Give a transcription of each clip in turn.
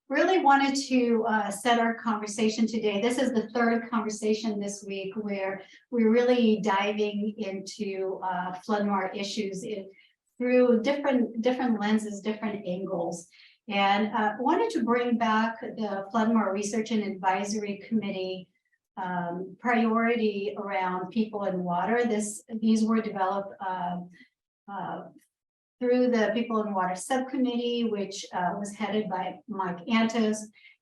really wanted to set our conversation today. This is the third conversation this week where we're really diving into FloodMAR issues through different lenses, different angles. And wanted to bring back the FloodMAR Research and Advisory Committee priority around people and water. These were developed through the People and Water Subcommittee, which was headed by Mike Antos.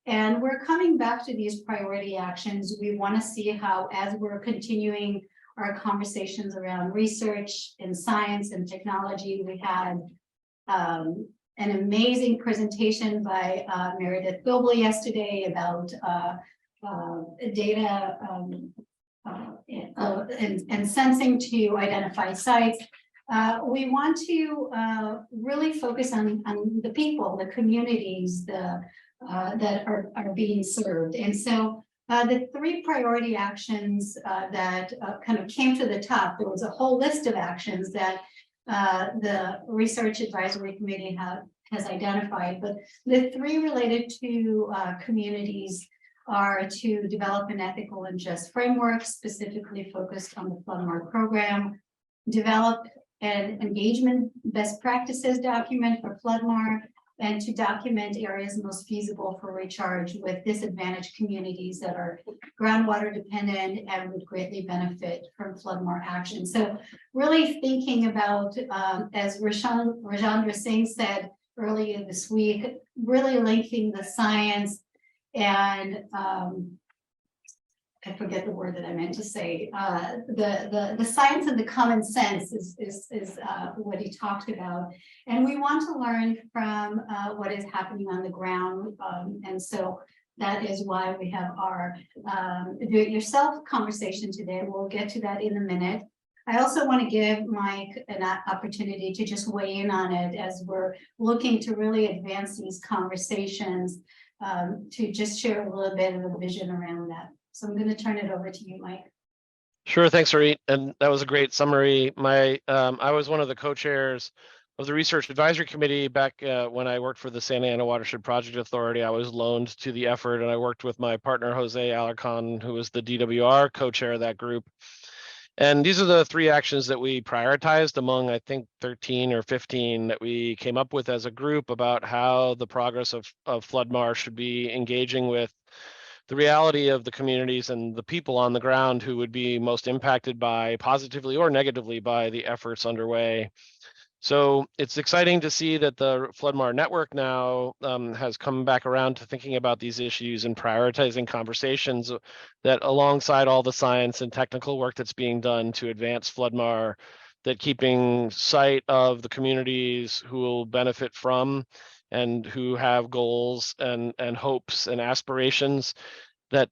And we're coming back to these priority actions. We want to see how, as we're continuing our conversations around research and science and technology, we had an amazing presentation by Meredith Goebel yesterday about data and sensing to identify sites. We want to really focus on the people, the communities that are being served. And so the three priority actions that kind of came to the top, there was a whole list of actions that the Research Advisory Committee has identified, but the three related to communities are to develop an ethical and just framework specifically focused on the FloodMAR program, develop an engagement best practices document for FloodMAR, and to document areas most feasible for recharge with disadvantaged communities that are groundwater dependent and would greatly benefit from FloodMAR action. So really thinking about, as Rajendra Singh said earlier this week, really linking the science and I forget the word that I meant to say. The science and the common sense is what he talked about, and we want to learn from what is happening on the ground, and so that is why we have our do-it-yourself conversation today. We'll get to that in a minute. I also want to give Mike an opportunity to just weigh in on it as we're looking to really advance these conversations, to just share a little bit of a vision around that. So I'm going to turn it over to you, Mike. Sure, thanks, Harit. And that was a great summary. I was one of the co-chairs of the Research Advisory Committee back when I worked for the Santa Ana Watershed Project Authority. I was loaned to the effort, and I worked with my partner, Jose Alarcon, who was the DWR co-chair of that group. And these are the three actions that we prioritized among, I think, 13 or 15 that we came up with as a group about how the progress of FloodMAR should be engaging with the reality of the communities and the people on the ground who would be most impacted by, positively or negatively, by the efforts underway. So it's exciting to see that the FloodMAR network now has come back around to thinking about these issues and prioritizing conversations that, alongside all the science and technical work that's being done to advance FloodMAR, that keeping sight of the communities who will benefit from and who have goals and hopes and aspirations, that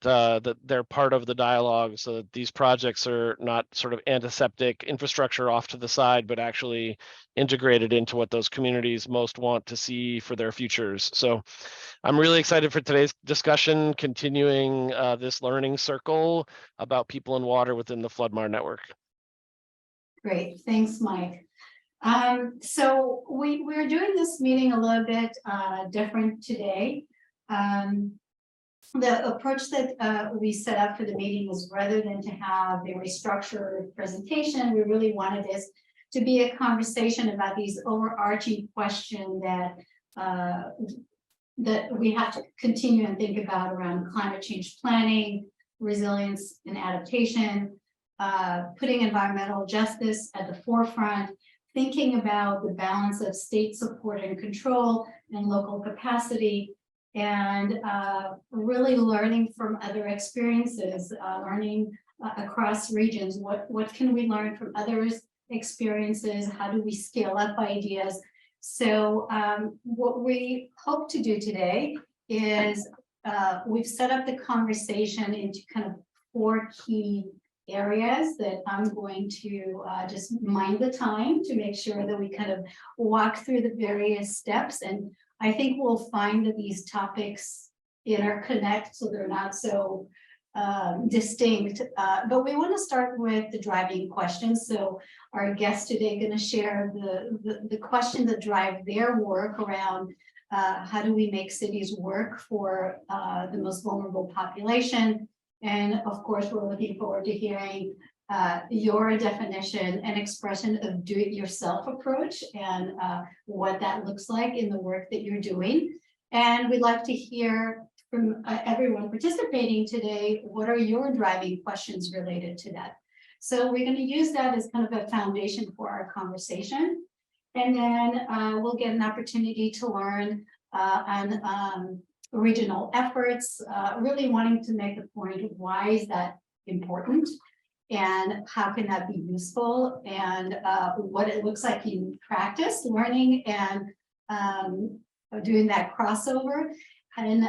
they're part of the dialogue, so that these projects are not sort of antiseptic infrastructure off to the side, but actually integrated into what those communities most want to see for their futures. So I'm really excited for today's discussion, continuing this learning circle about people and water within the FloodMAR network. Great, thanks, Mike. So we're doing this meeting a little bit different today. The approach that we set up for the meeting is, rather than to have a very structured presentation, we really wanted this to be a conversation about these overarching questions that we have to continue and think about around climate change planning, resilience and adaptation, putting environmental justice at the forefront, thinking about the balance of state support and control and local capacity, and really learning from other experiences, learning across regions. What can we learn from others' experiences? How do we scale up ideas? So what we hope to do today is we've set up the conversation into kind of 4 key areas that I'm going to just mind the time to make sure that we kind of walk through the various steps. And I think we'll find that these topics interconnect, so they're not so distinct, but we want to start with the driving questions. So our guests today are going to share the questions that drive their work around how do we make cities work for the most vulnerable population? And of course, we're looking forward to hearing your definition and expression of do-it-yourself approach and what that looks like in the work that you're doing. And we'd like to hear from everyone participating today, what are your driving questions related to that? So we're going to use that as kind of a foundation for our conversation. And then we'll get an opportunity to learn on regional efforts, really wanting to make the point of why is that important and how can that be useful, and what it looks like in practice, learning and doing that crossover. And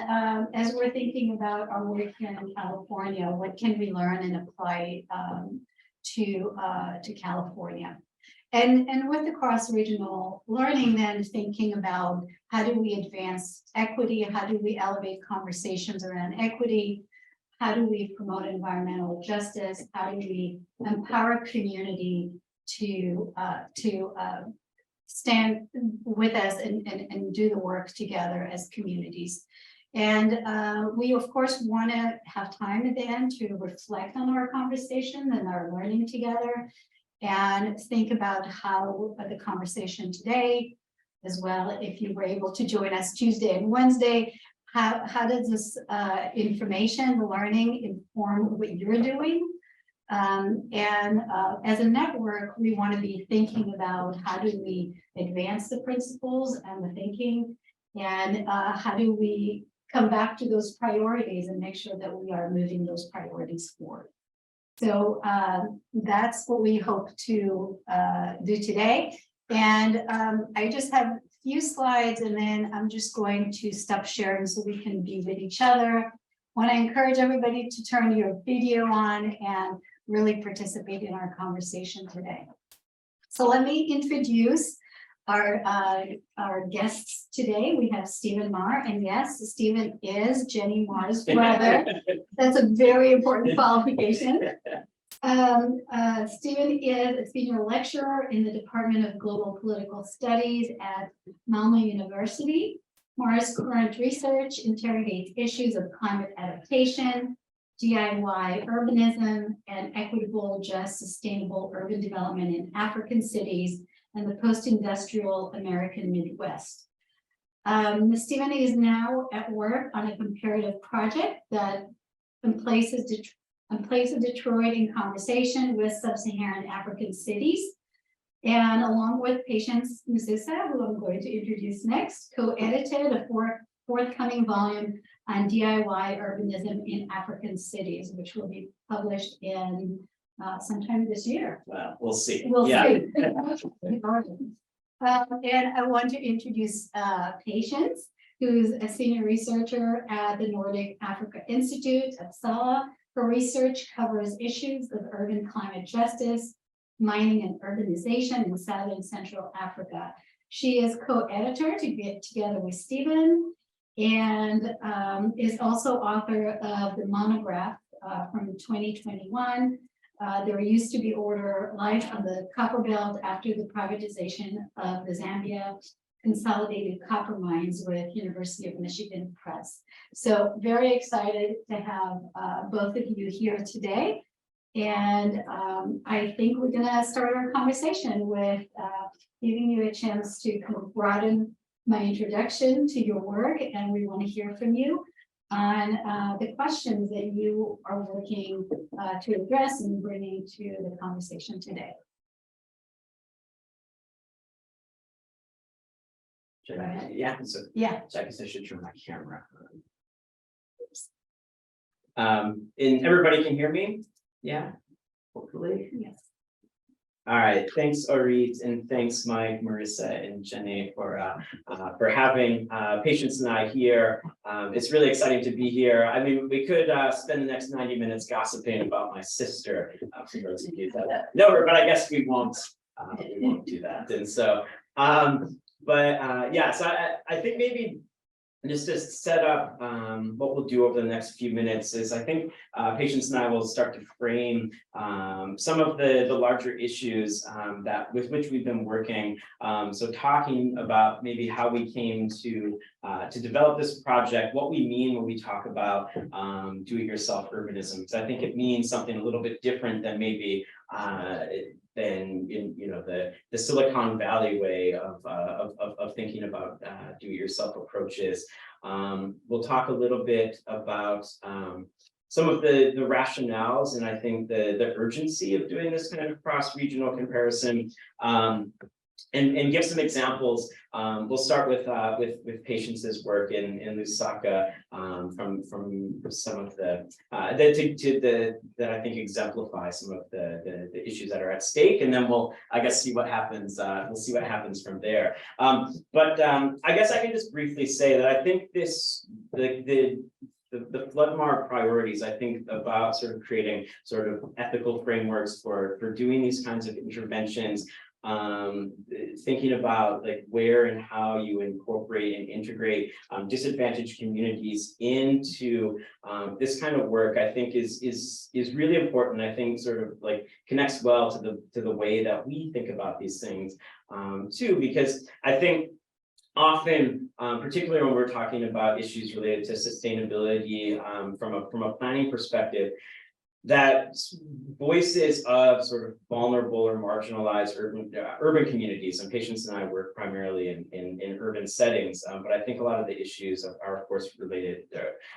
as we're thinking about our work in California, what can we learn and apply to California? And with the cross-regional learning, then thinking about how do we advance equity, how do we elevate conversations around equity, how do we promote environmental justice, how do we empower community to stand with us and do the work together as communities. And we of course want to have time at the end to reflect on our conversation and our learning together, and think about how the conversation today, as well, if you were able to join us Tuesday and Wednesday, how does this information, the learning, inform what you're doing? As a network, we want to be thinking about how do we advance the principles and the thinking, and how do we come back to those priorities and make sure that we are moving those priorities forward. So that's what we hope to do today. And I just have a few slides, and then I'm just going to stop sharing so we can be with each other. Want to encourage everybody to turn your video on and really participate in our conversation today. So let me introduce our guests today. We have Stephen Marr, and yes, Stephen is Jenny Marr's brother. That's a very important qualification. Stephen is a senior lecturer in the Department of Global Political Studies at Malmö University. Marr's current research interrogates issues of climate adaptation, DIY urbanism, and equitable, just, sustainable urban development in African cities and the post-industrial American Midwest. Stephen is now at work on a comparative project that places Detroit in conversation with sub-Saharan African cities. And along with Patience Mususa, who I'm going to introduce next, co-edited a forthcoming volume on DIY urbanism in African cities, which will be published in sometime this year. Well, we'll see. We'll see. And I want to introduce Patience, who's a senior researcher at the Nordic Africa Institute, Uppsala. Her research covers issues of urban climate justice, mining and urbanization in Southern and Central Africa. She is co-editor together with Stephen, and is also author of the monograph from 2021. There used to be order life on the copper belt after the privatization of the Zambia consolidated copper mines with University of Michigan Press. So very excited to have both of you here today. And I think we're gonna start our conversation with giving you a chance to kind of broaden my introduction to your work, and we want to hear from you on the questions that you are working to address and bringing to the conversation today. Yeah, so Yeah. I guess I should turn my camera on. And everybody can hear me? Yeah, hopefully. Yes. All right, thanks Orit, and thanks Mike, Marissa, and Jenny for having Patience and I here. It's really exciting to be here. I mean, we could spend the next 90 minutes gossiping about my sister, for those of you that know her, but I guess we won't do that. And so, yeah, so I think maybe And just to set up what we'll do over the next few minutes is I think Patience and I will start to frame some of the larger issues that with which we've been working. So talking about maybe how we came to develop this project, what we mean when we talk about do-it-yourself urbanism. Because I think it means something a little bit different than maybe than in the Silicon Valley way of thinking about do-it-yourself approaches. We'll talk a little bit about some of the rationales and I think the urgency of doing this kind of cross-regional comparison. And give some examples. We'll start with Patience's work in Lusaka from some of the that I think exemplify some of the issues that are at stake, and then we'll see what happens. We'll see what happens from there. But I guess I can just briefly say that I think the FloodMAR priorities, I think about sort of creating sort of ethical frameworks for doing these kinds of interventions. Thinking about like where and how you incorporate and integrate disadvantaged communities into this kind of work, I think is really important. I think sort of like connects well to the way that we think about these things too, because I think often, particularly when we're talking about issues related to sustainability from a planning perspective, that voices of sort of vulnerable or marginalized urban communities, and Patience and I work primarily in urban settings, but I think a lot of the issues are of course related,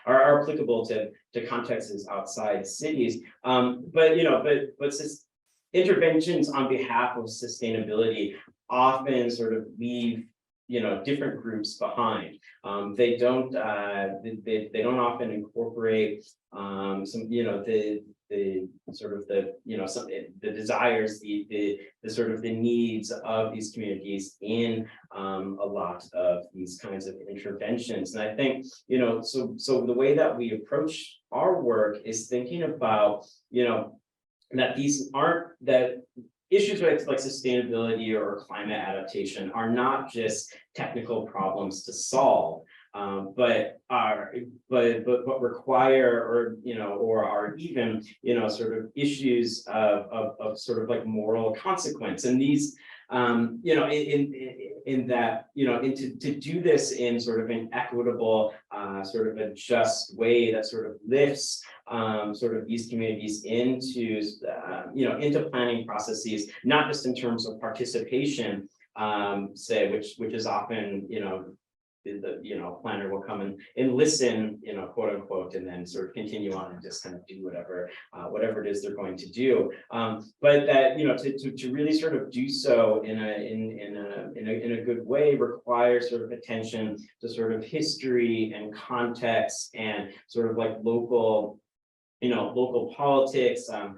are applicable to contexts outside cities. But interventions on behalf of sustainability often sort of leave different groups behind. They don't often incorporate the sort of the desires, the sort of the needs of these communities in a lot of these kinds of interventions. And I think so the way that we approach our work is thinking about that these aren't that issues like sustainability or climate adaptation are not just technical problems to solve, but require or are even sort of issues of sort of like moral consequence. And these in that to do this in sort of an equitable sort of a just way that sort of lifts sort of these communities into into planning processes, not just in terms of participation, say which is often the planner will come and listen, quote unquote, and then sort of continue on and just kind of do whatever it is they're going to do. But that to really sort of do so in a good way requires sort of attention to sort of history and context and sort of like local politics. So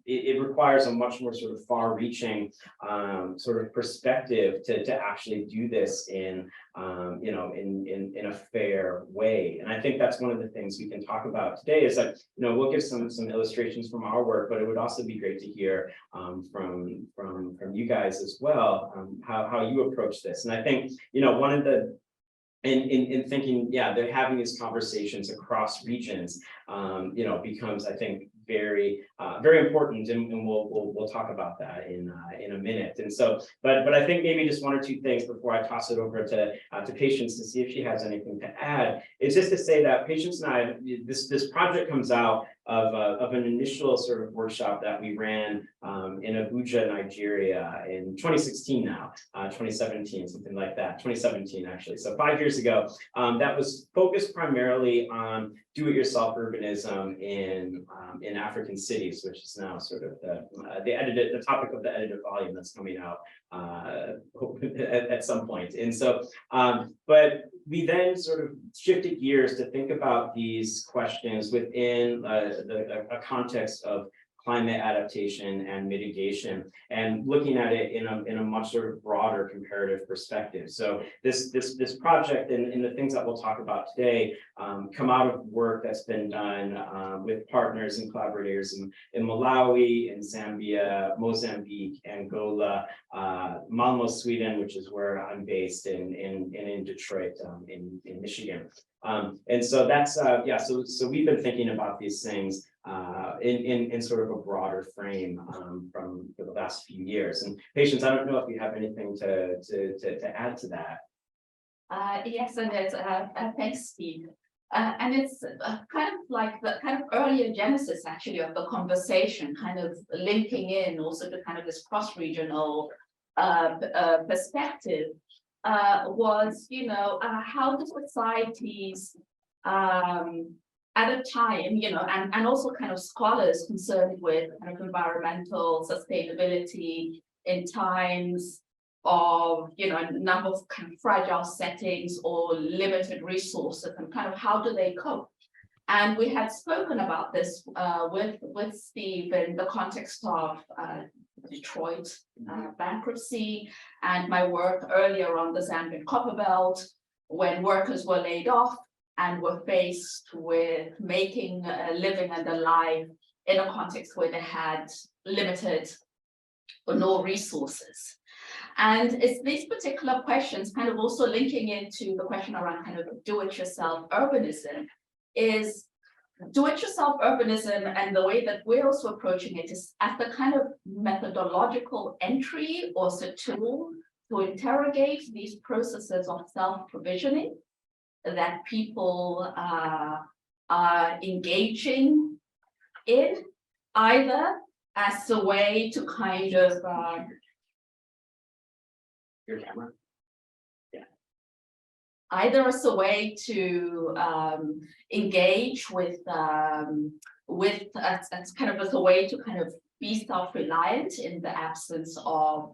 it requires a much more sort of far-reaching sort of perspective to actually do this in a fair way. And I think that's one of the things we can talk about today is that we'll give some illustrations from our work, but it would also be great to hear from you guys as well, how you approach this. And I think one of the in thinking, they're having these conversations across regions, becomes, I think, very important, and we'll talk about that in a minute. And so, but I think maybe just one or two things before I toss it over to Patience to see if she has anything to add. Is just to say that Patience and I, this project comes out of an initial sort of workshop that we ran in Abuja, Nigeria in 2016 now, 2017, something like that, 2017 actually, so 5 years ago, that was focused primarily on do-it-yourself urbanism in African cities, which is now sort of the topic of the edited volume that's coming out at some point. And so, but we then sort of shifted gears to think about these questions within a context of climate adaptation and mitigation, and looking at it in a much sort of broader comparative perspective. So this project and the things that we'll talk about today come out of work that's been done with partners and collaborators in Malawi, in Zambia, Mozambique, Angola, Malmö, Sweden, which is where I'm based, in Detroit, in Michigan. And so that's so we've been thinking about these things in sort of a broader frame for the last few years. And Patience, I don't know if you have anything to add to that. Yes, and it's thanks, Steve. And it's kind of like the kind of earlier genesis actually of the conversation, kind of linking in also to kind of this cross-regional perspective. Was, how the societies at a time, and also kind of scholars concerned with kind of environmental sustainability in times of, a number of kind of fragile settings or limited resources, and kind of how do they cope? And we had spoken about this with Steve in the context of Detroit bankruptcy, and my work earlier on the Zambian copper belt, when workers were laid off and were faced with making a living and a life in a context where they had limited or no resources. And it's these particular questions, kind of also linking into the question around kind of do-it-yourself urbanism, is do-it-yourself urbanism, and the way that we're also approaching it is as the kind of methodological entry or as a tool to interrogate these processes of self-provisioning that people are engaging in, either as a way to kind of Your camera. either as a way to engage with as kind of as a way to kind of be self-reliant in the absence of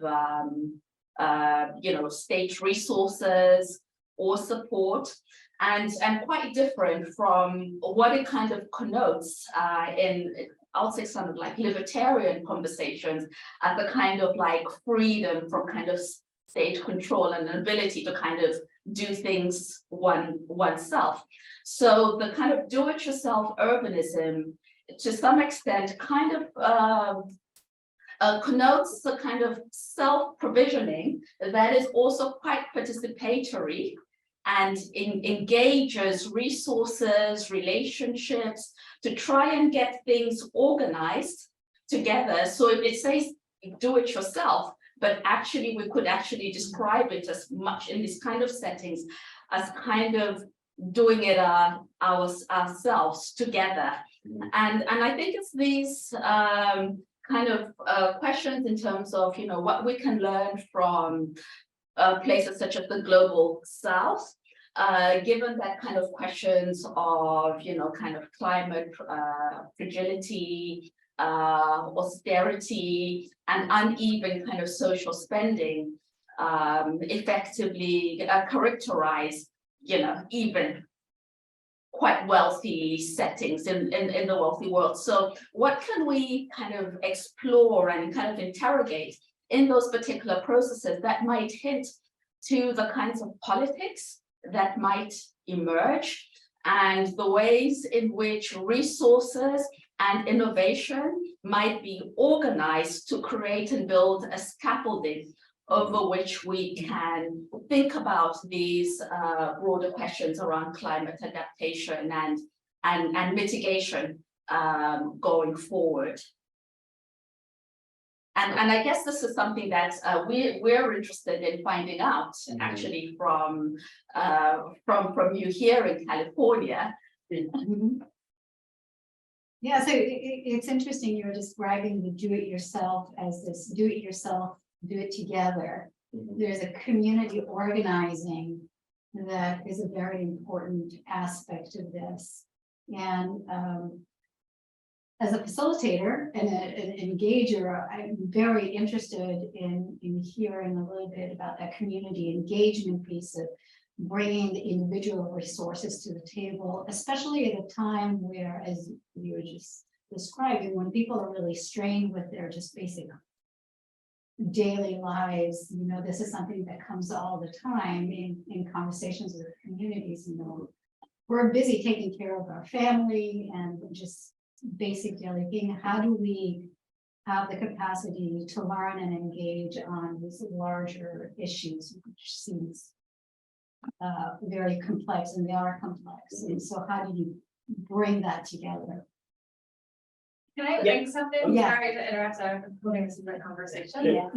state resources or support, and quite different from what it kind of connotes in, I'll say, some of like libertarian conversations as the kind of like freedom from kind of state control and an ability to kind of do things oneself. So the kind of do-it-yourself urbanism, to some extent, kind of connotes the kind of self-provisioning that is also quite participatory and engages resources, relationships to try and get things organized together. So if it says do it yourself, but actually we could actually describe it as much in this kind of settings as kind of doing it ourselves together. And I think it's these kind of questions in terms of what we can learn from places such as the global south, given that kind of questions of kind of climate fragility, austerity, and uneven kind of social spending effectively characterize even quite wealthy settings in the wealthy world. So what can we kind of explore and kind of interrogate in those particular processes that might hint to the kinds of politics that might emerge, and the ways in which resources and innovation might be organized to create and build a scaffolding over which we can think about these broader questions around climate adaptation and mitigation going forward. And I guess this is something that we're interested in finding out, actually, from you here in California. Yeah, so it's interesting you're describing the do-it-yourself as this do-it-yourself, do it together. There's a community organizing that is a very important aspect of this. And as a facilitator and an engager, I'm very interested in hearing a little bit about that community engagement piece of bringing the individual resources to the table, especially at a time where, as you were just described, and when people are really strained with their just basic daily lives, you know, this is something that comes all the time in conversations with communities, you know. We're busy taking care of our family and just basic daily being. How do we have the capacity to learn and engage on these larger issues, which seems very complex, and they are complex. And so how do you bring that together? Can I Yeah. link something? Yeah. Sorry to interrupt, I'm holding this is a conversation. Yeah.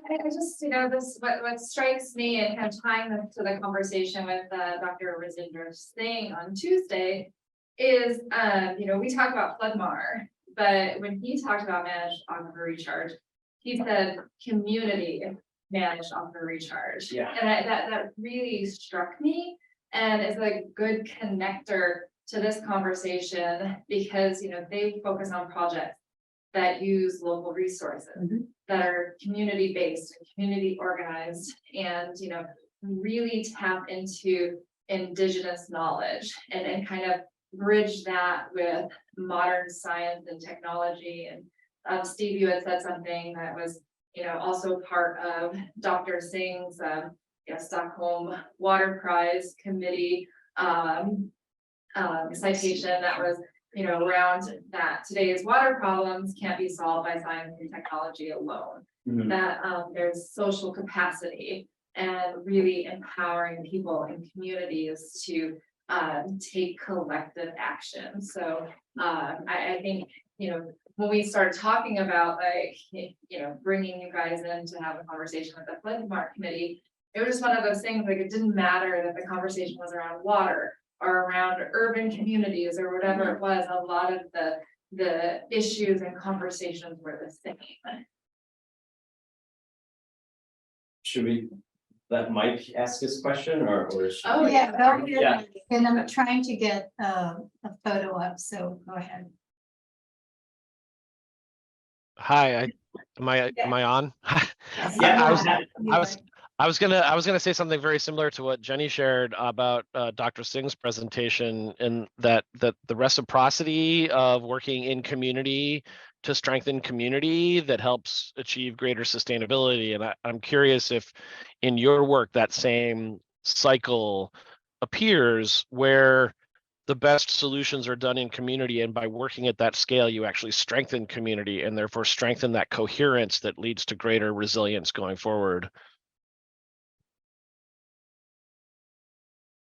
I just, you know, what strikes me and kind of tying this to the conversation with Dr. Rizinder's thing on Tuesday is, you know, we talk about FloodMAR, but when he talked about managed aquifer recharge, he said community managed aquifer recharge. Yeah. And that really struck me, and is a good connector to this conversation, because, you know, they focus on projects that use local resources, that are community-based and community organized, and, you know, really tap into indigenous knowledge and kind of bridge that with modern science and technology. And Steve, you had said something that was, you know, also part of Dr. Singh's you know, Stockholm Water Prize Committee citation that was, you know, around that today's water problems can't be solved by science and technology alone. Mhm. That there's social capacity and really empowering people and communities to take collective action. So I think, you know, when we started talking about, like, you know, bringing you guys in to have a conversation with the FloodMAR committee, it was just one of those things, like, it didn't matter that the conversation was around water or around urban communities or whatever it was. A lot of the issues and conversations were the same. Should we let Mike ask his question, or should Oh, we- Yeah, go ahead. Yeah. And I'm trying to get a photo up, so go ahead. Hi, am I on? Yeah, I was gonna say something very similar to what Jenny shared about Dr. Singh's presentation, and that the reciprocity of working in community to strengthen community that helps achieve greater sustainability. And I'm curious if in your work that same cycle appears, where the best solutions are done in community, and by working at that scale, you actually strengthen community and therefore strengthen that coherence that leads to greater resilience going forward.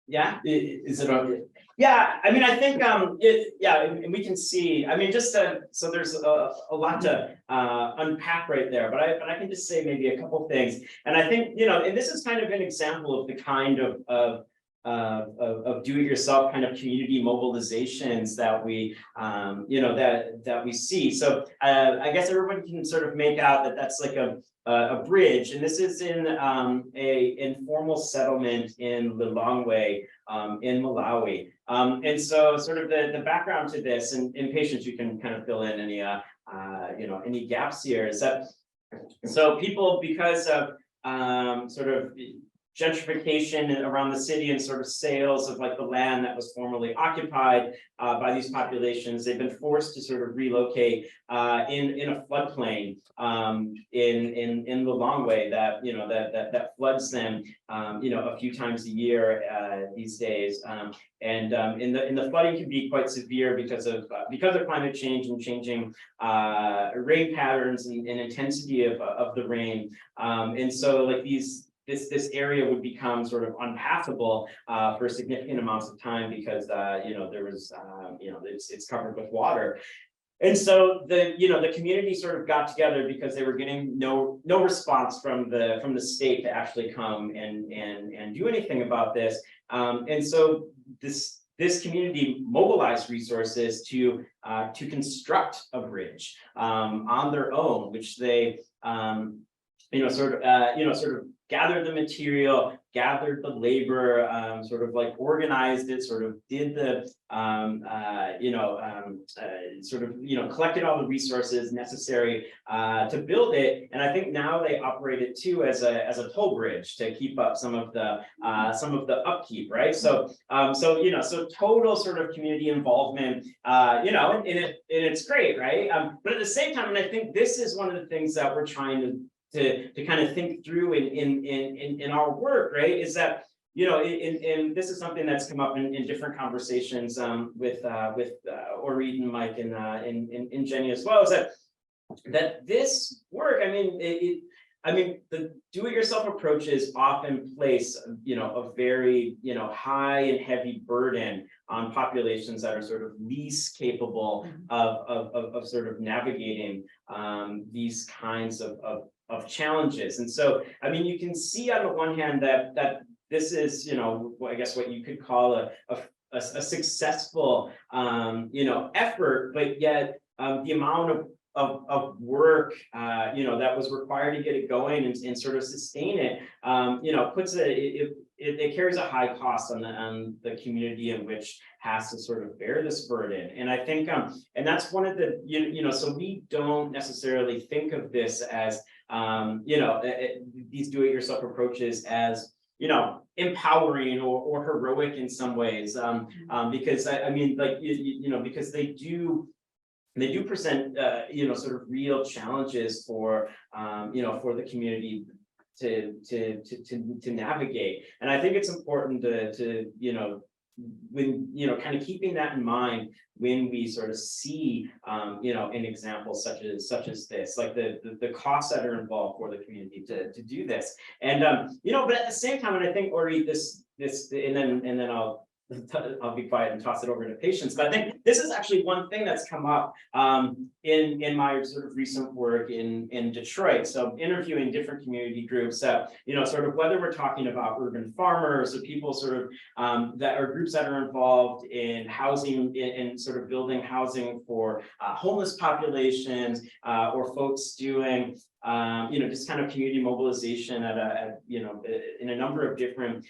Yeah, is it okay? Yeah, I mean, I think, yeah, and we can see, I mean, just so there's a lot to unpack right there, but I can just say maybe a couple things. And I think, you know, and this is kind of an example of the kind of do-it-yourself kind of community mobilizations that we, you know, that we see. So I guess everybody can sort of make out that that's like a bridge, and this is in a informal settlement in Lilongwe, in Malawi. And so sort of the background to this, and in patients, you can kind of fill in any you know, any gaps here, is that so people, because of sort of gentrification around the city and sort of sales of like the land that was formerly occupied by these populations, they've been forced to sort of relocate in a floodplain in the long way that, you know, that floods them, you know, a few times a year these days. And in the flooding can be quite severe because of climate change and changing rain patterns and intensity of the rain. And so like this area would become sort of unpassable for significant amounts of time because you know, there was you know, it's covered with water. And so the community sort of got together because they were getting no response from the state to actually come and do anything about this. And so this community mobilized resources to construct a bridge on their own, which they sort of gathered the material, gathered the labor, sort of like organized it, sort of did the, collected all the resources necessary to build it. And I think now they operate it too as a toll bridge to keep up some of the upkeep, right? So total sort of community involvement, and it's great, right? But at the same time, and I think this is one of the things that we're trying to kind of think through in our work, right, is that, and this is something that's come up in different conversations with Orit and Mike and Jenny as well, is that this work, the do-it-yourself approaches often place, a very, high and heavy burden on populations that are sort of least capable of sort of navigating these kinds of challenges. And so, you can see on the one hand that this is, I guess what you could call a successful, effort, but yet the amount of work, that was required to get it going and sort of sustain it, it carries a high cost on the community in which has to sort of bear this burden. And I think, and that's one of the, so we don't necessarily think of this as, these do-it-yourself approaches as, empowering or heroic in some ways, because because they do present, sort of real challenges for, for the community to navigate. And I think it's important to when, kind of keeping that in mind when we sort of see, an example such as this, like the costs that are involved for the community to do this. And, but at the same time, and I think, Ori, this, and then I'll be quiet and toss it over to patients. But I think this is actually one thing that's come up in my sort of recent work in Detroit. So interviewing different community groups that, sort of whether we're talking about urban farmers or people sort of that are groups that are involved in housing, in sort of building housing for homeless populations, or folks doing just kind of community mobilization in a number of different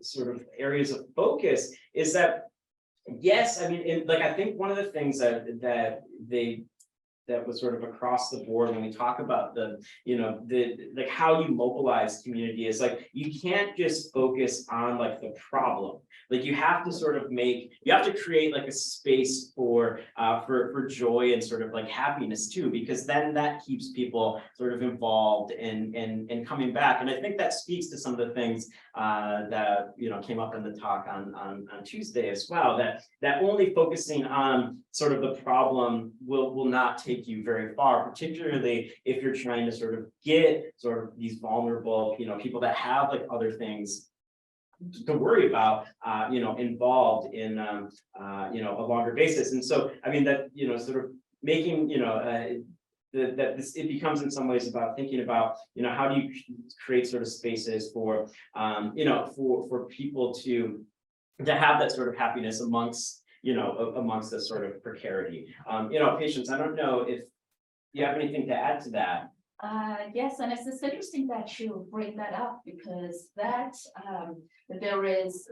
sort of areas of focus, is that, yes, I think one of the things that was sort of across the board when we talk about the how you mobilize community is like, you can't just focus on like the problem. Like you have to sort of create like a space for joy and sort of like happiness too, because then that keeps people sort of involved and coming back. And I think that speaks to some of the things that came up in the talk on Tuesday as well, that only focusing on sort of the problem will not take you very far, particularly if you're trying to sort of get sort of these vulnerable, people that have like other things to worry about, involved in, a longer basis. And so, that, sort of making, that this, it becomes in some ways about thinking about, how do you create sort of spaces for, for people to have that sort of happiness amongst, amongst this sort of precarity. Patience, I don't know if you have anything to add to that. Yes, and it's interesting that you bring that up, because that there is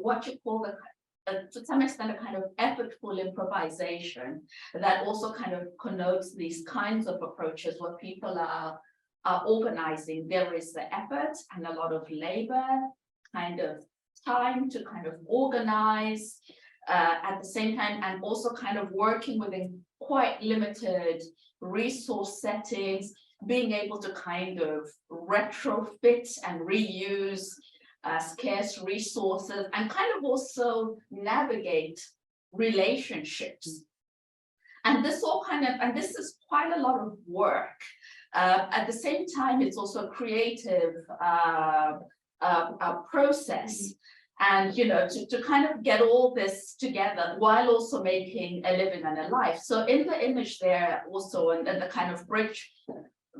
what you call to some extent a kind of effortful improvisation that also kind of connotes these kinds of approaches where people are organizing. There is the effort and a lot of labor, kind of time to kind of organize at the same time, and also kind of working within quite limited resource settings, being able to kind of retrofit and reuse scarce resources, and kind of also navigate relationships. And this all kind of, and this is quite a lot of work. At the same time, it's also a creative process. And, to kind of get all this together while also making a living and a life. So in the image there also, and the kind of bridge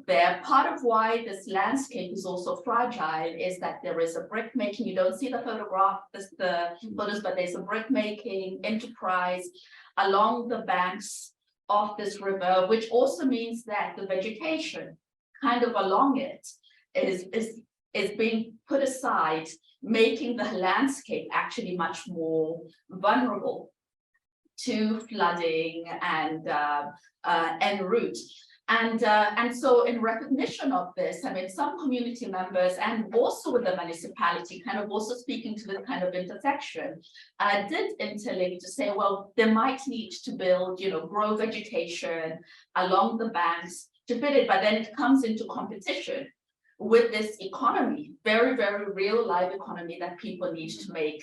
there, part of why this landscape is also fragile is that there is a brick making, you don't see the photograph, the photos, but there's a brick making enterprise along the banks of this river, which also means that the vegetation kind of along it is being put aside, making the landscape actually much more vulnerable to flooding and root. And so in recognition of this, I mean, some community members and also with the municipality kind of also speaking to this kind of intersection, did interlink to say, well, they might need to build, grow vegetation along the banks to fit it, but then it comes into competition with this economy, very, very real life economy that people need to make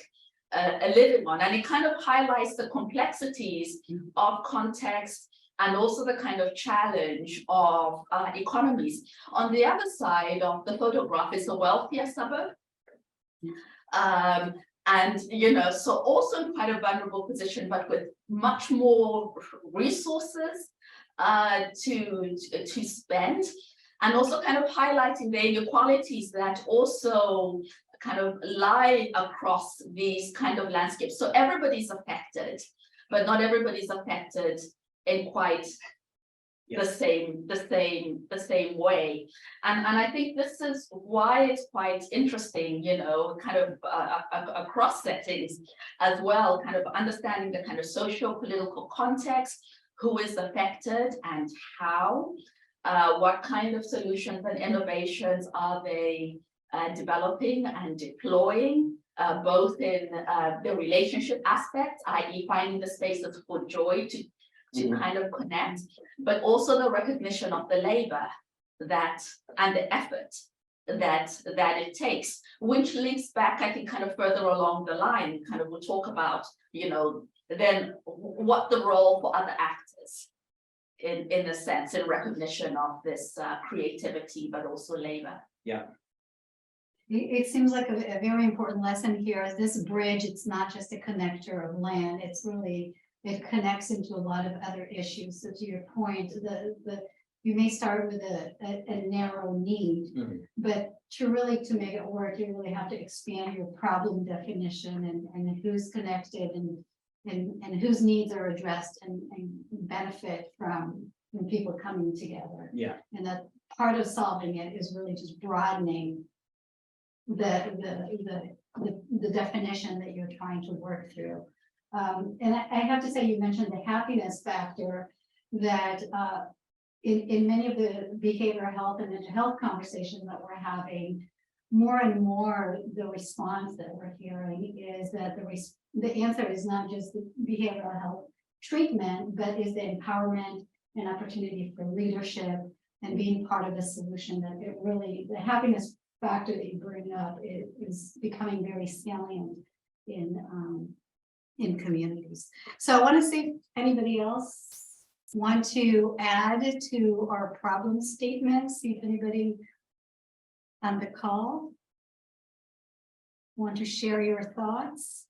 a living on. And it kind of highlights the complexities of context and also the kind of challenge of economies. On the other side of the photograph is a wealthier suburb. And, so also in quite a vulnerable position, but with much more resources to spend, and also kind of highlighting the inequalities that also kind of lie across these kind of landscapes. So everybody's affected, but not everybody's affected in quite the same way. And I think this is why it's quite interesting, kind of across settings as well, kind of understanding the kind of socio-political context, who is affected and how, what kind of solutions and innovations are they developing and deploying, both in the relationship aspect, i.e. finding the spaces for joy to kind of connect, but also the recognition of the labor and the effort that it takes, which links back, I think, kind of further along the line, kind of we'll talk about, then what the role for other actors in a sense, in recognition of this creativity, but also labor. Yeah. It seems like a very important lesson here is this bridge, it's not just a connector of land, it's really, it connects into a lot of other issues. So to your point, you may start with a narrow need, but to make it work, you really have to expand your problem definition and who's connected and whose needs are addressed and benefit from people coming together. Yeah. And that part of solving it is really just broadening the definition that you're trying to work through. And I have to say, you mentioned the happiness factor that in many of the behavioral health and mental health conversations that we're having, more and more the response that we're hearing is that the answer is not just the behavioral health treatment, but is the empowerment and opportunity for leadership and being part of the solution. That it really, the happiness factor that you bring up is becoming very salient in communities. So I want to see if anybody else want to add to our problem statement. See if anybody on the call want to share your thoughts.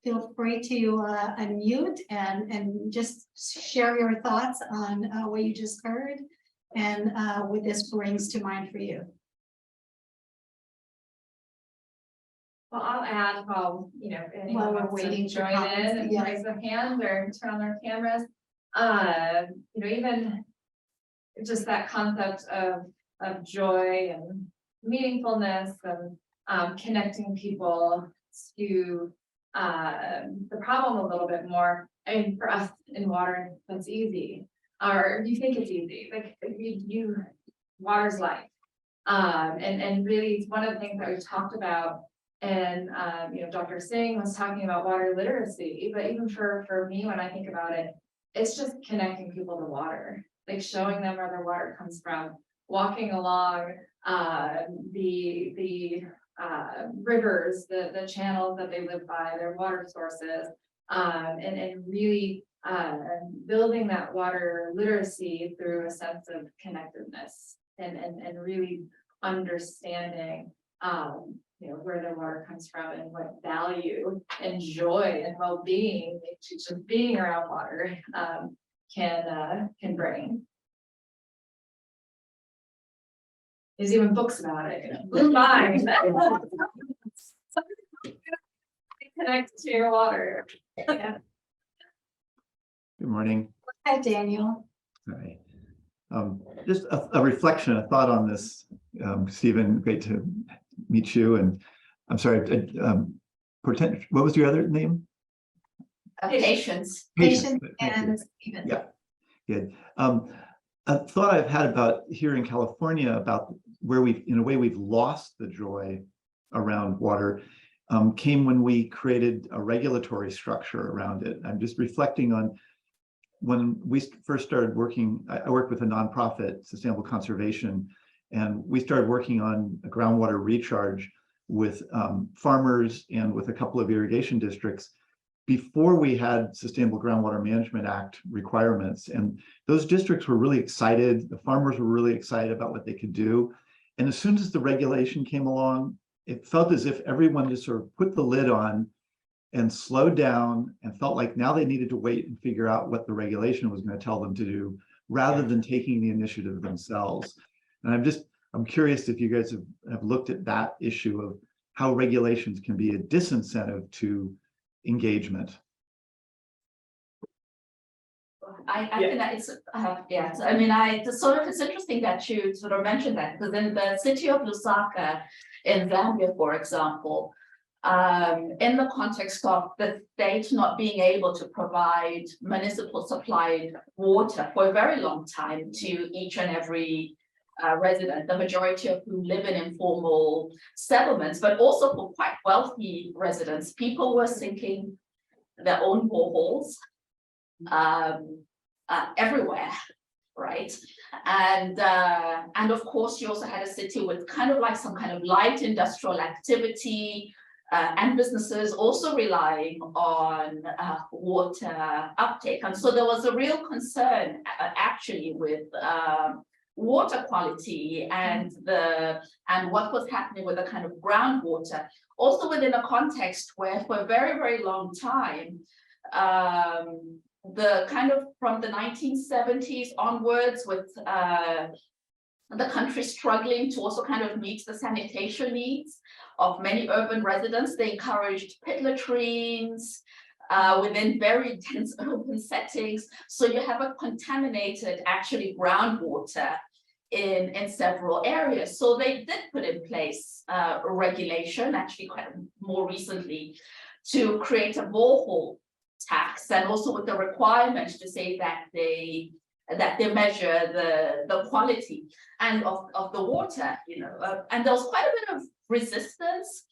Feel free to unmute and just share your thoughts on what you just heard and what this brings to mind for you. Well, I'll add while, if anyone While we're wants waiting to for join comments, in and yes. raise their hand or turn on their cameras. Even just that concept of joy and meaningfulness and connecting people to the problem a little bit more. I mean, for us in water, that's easy. Or you think it's easy, like water's life. And really it's one of the things that we've talked about. And Dr. Singh was talking about water literacy, but even for me, when I think about it, it's just connecting people to water, like showing them where their water comes from, walking along the rivers, the channels that they live by, their water sources, and really building that water literacy through a sense of connectedness and really understanding where their water comes from and what value and joy and well-being just being around water can bring. There's even books about it. Blue Mind. Connect to your water. Yeah. Good morning. Hi, Daniel. All right. Just a reflection, a thought on this, Stephen. Great to meet you. And I'm sorry, what was your other name? Patience. Patient Thank you. and Stephen. Yeah, good. A thought I've had about here in California about where we've, in a way, we've lost the joy around water came when we created a regulatory structure around it. I'm just reflecting on when we first started working. I worked with a nonprofit, Sustainable Conservation, and we started working on a groundwater recharge with farmers and with a couple of irrigation districts before we had Sustainable Groundwater Management Act requirements. And those districts were really excited. The farmers were really excited about what they could do. And as soon as the regulation came along, it felt as if everyone just sort of put the lid on and slowed down and felt like now they needed to wait and figure out what the regulation was going to tell them to do rather than taking the initiative themselves. And I'm curious if you guys have looked at that issue of how regulations can be a disincentive to engagement. I think that it's yes. I mean, it's interesting that you sort of mentioned that, because in the city of Lusaka in Zambia, for example, in the context of the state not being able to provide municipal supplied water for a very long time to each and every resident, the majority of whom live in informal settlements, but also for quite wealthy residents, people were sinking their own boreholes everywhere, right? And of course, you also had a city with kind of like some kind of light industrial activity and businesses also relying on water uptake. And so there was a real concern actually with water quality and what was happening with the kind of groundwater, also within a context where for a very, very long time, the kind of from the 1970s onwards with the country struggling to also kind of meet the sanitation needs of many urban residents, they encouraged pit latrines within very dense urban settings. So you have a contaminated actually groundwater in several areas. So they did put in place a regulation, actually quite more recently, to create a borehole tax, and also with the requirement to say that they measure the quality and of the water, you know, and there was quite a bit of resistance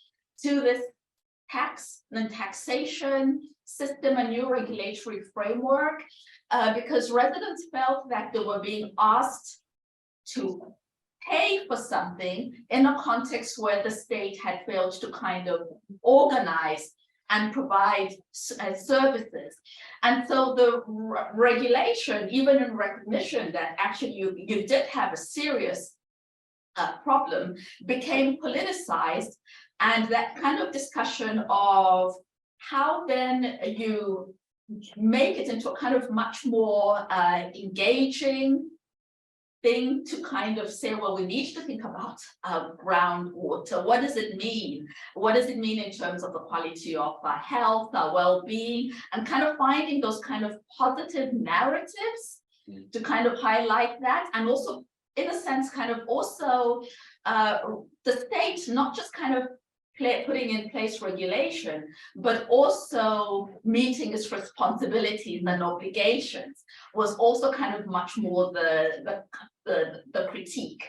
to this tax and taxation system and new regulatory framework because residents felt that they were being asked to pay for something in a context where the state had failed to kind of organize and provide services. And so the regulation, even in recognition that actually you did have a serious problem, became politicized. And that kind of discussion of how then you make it into a kind of much more engaging thing to kind of say, well, we need to think about groundwater. What does it mean? What does it mean in terms of the quality of our health, our well-being, and kind of finding those kind of positive narratives to kind of highlight that, and also, in a sense, kind of also the state not just kind of putting in place regulation, but also meeting its responsibilities and obligations was also kind of much more the critique.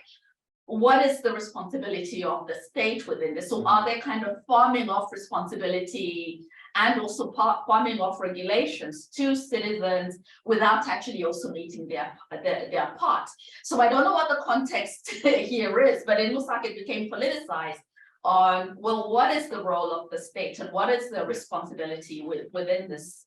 What is the responsibility of the state within this? So are they kind of farming off responsibility and also farming off regulations to citizens without actually also meeting their part? So I don't know what the context here is, but it looks like it became politicized on, well, what is the role of the state and what is the responsibility within this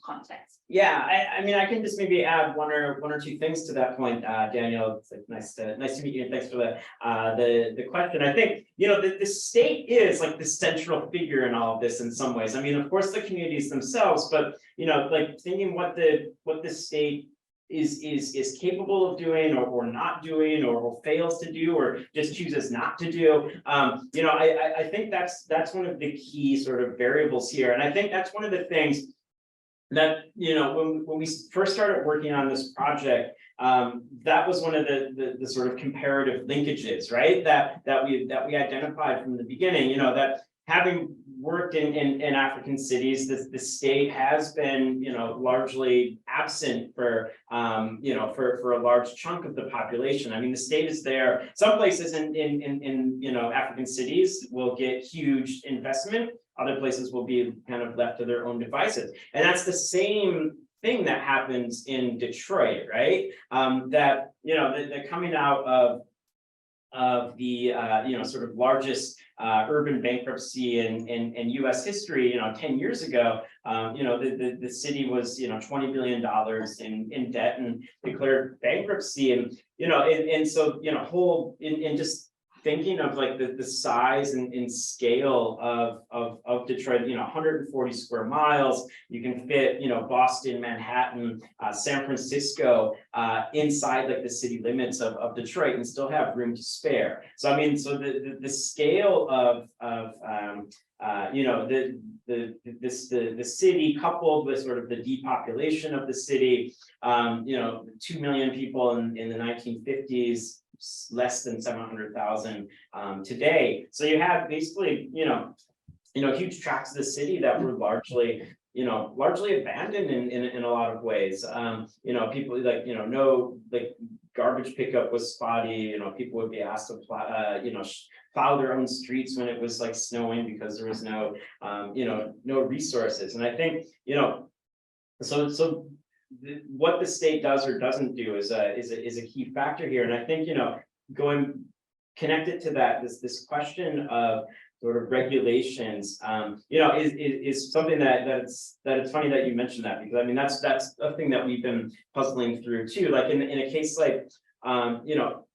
context? Yeah, I mean, I can just maybe add one or two things to that point, Daniel. It's like nice to meet you, and thanks for the question. I think, you know, the state is like the central figure in all of this in some ways. I mean, of course, the communities themselves, but you know, like thinking what the state is capable of doing or not doing or fails to do or just chooses not to do. You know, I think that's one of the key sort of variables here. And I think that's one of the things that, when we first started working on this project, that was one of the sort of comparative linkages, right? That we identified from the beginning, that having worked in African cities, the state has been, largely absent for, for a large chunk of the population. I mean, the state is there. Some places in African cities will get huge investment. Other places will be kind of left to their own devices. And that's the same thing that happens in Detroit, right? That, the coming out of the sort of largest urban bankruptcy in US history, 10 years ago, the city was, $20 billion in debt and declared bankruptcy. And so, just thinking of like the size and scale of Detroit, 140 square miles, you can fit, Boston, Manhattan, San Francisco inside like the city limits of Detroit and still have room to spare. So I mean, so the scale of the city coupled with sort of the depopulation of the city, 2 million people in the 1950s, less than 700,000 today. So you have basically, huge tracts of the city that were largely abandoned in a lot of ways. People like, garbage pickup was spotty. People would be asked to plow their own streets when it was like snowing because there was no resources. And I think, so what the state does or doesn't do is a key factor here. And I think, connected to that, this question of sort of regulations, is something that it's funny that you mentioned that, because I mean, that's a thing that we've been puzzling through too. Like in a case like,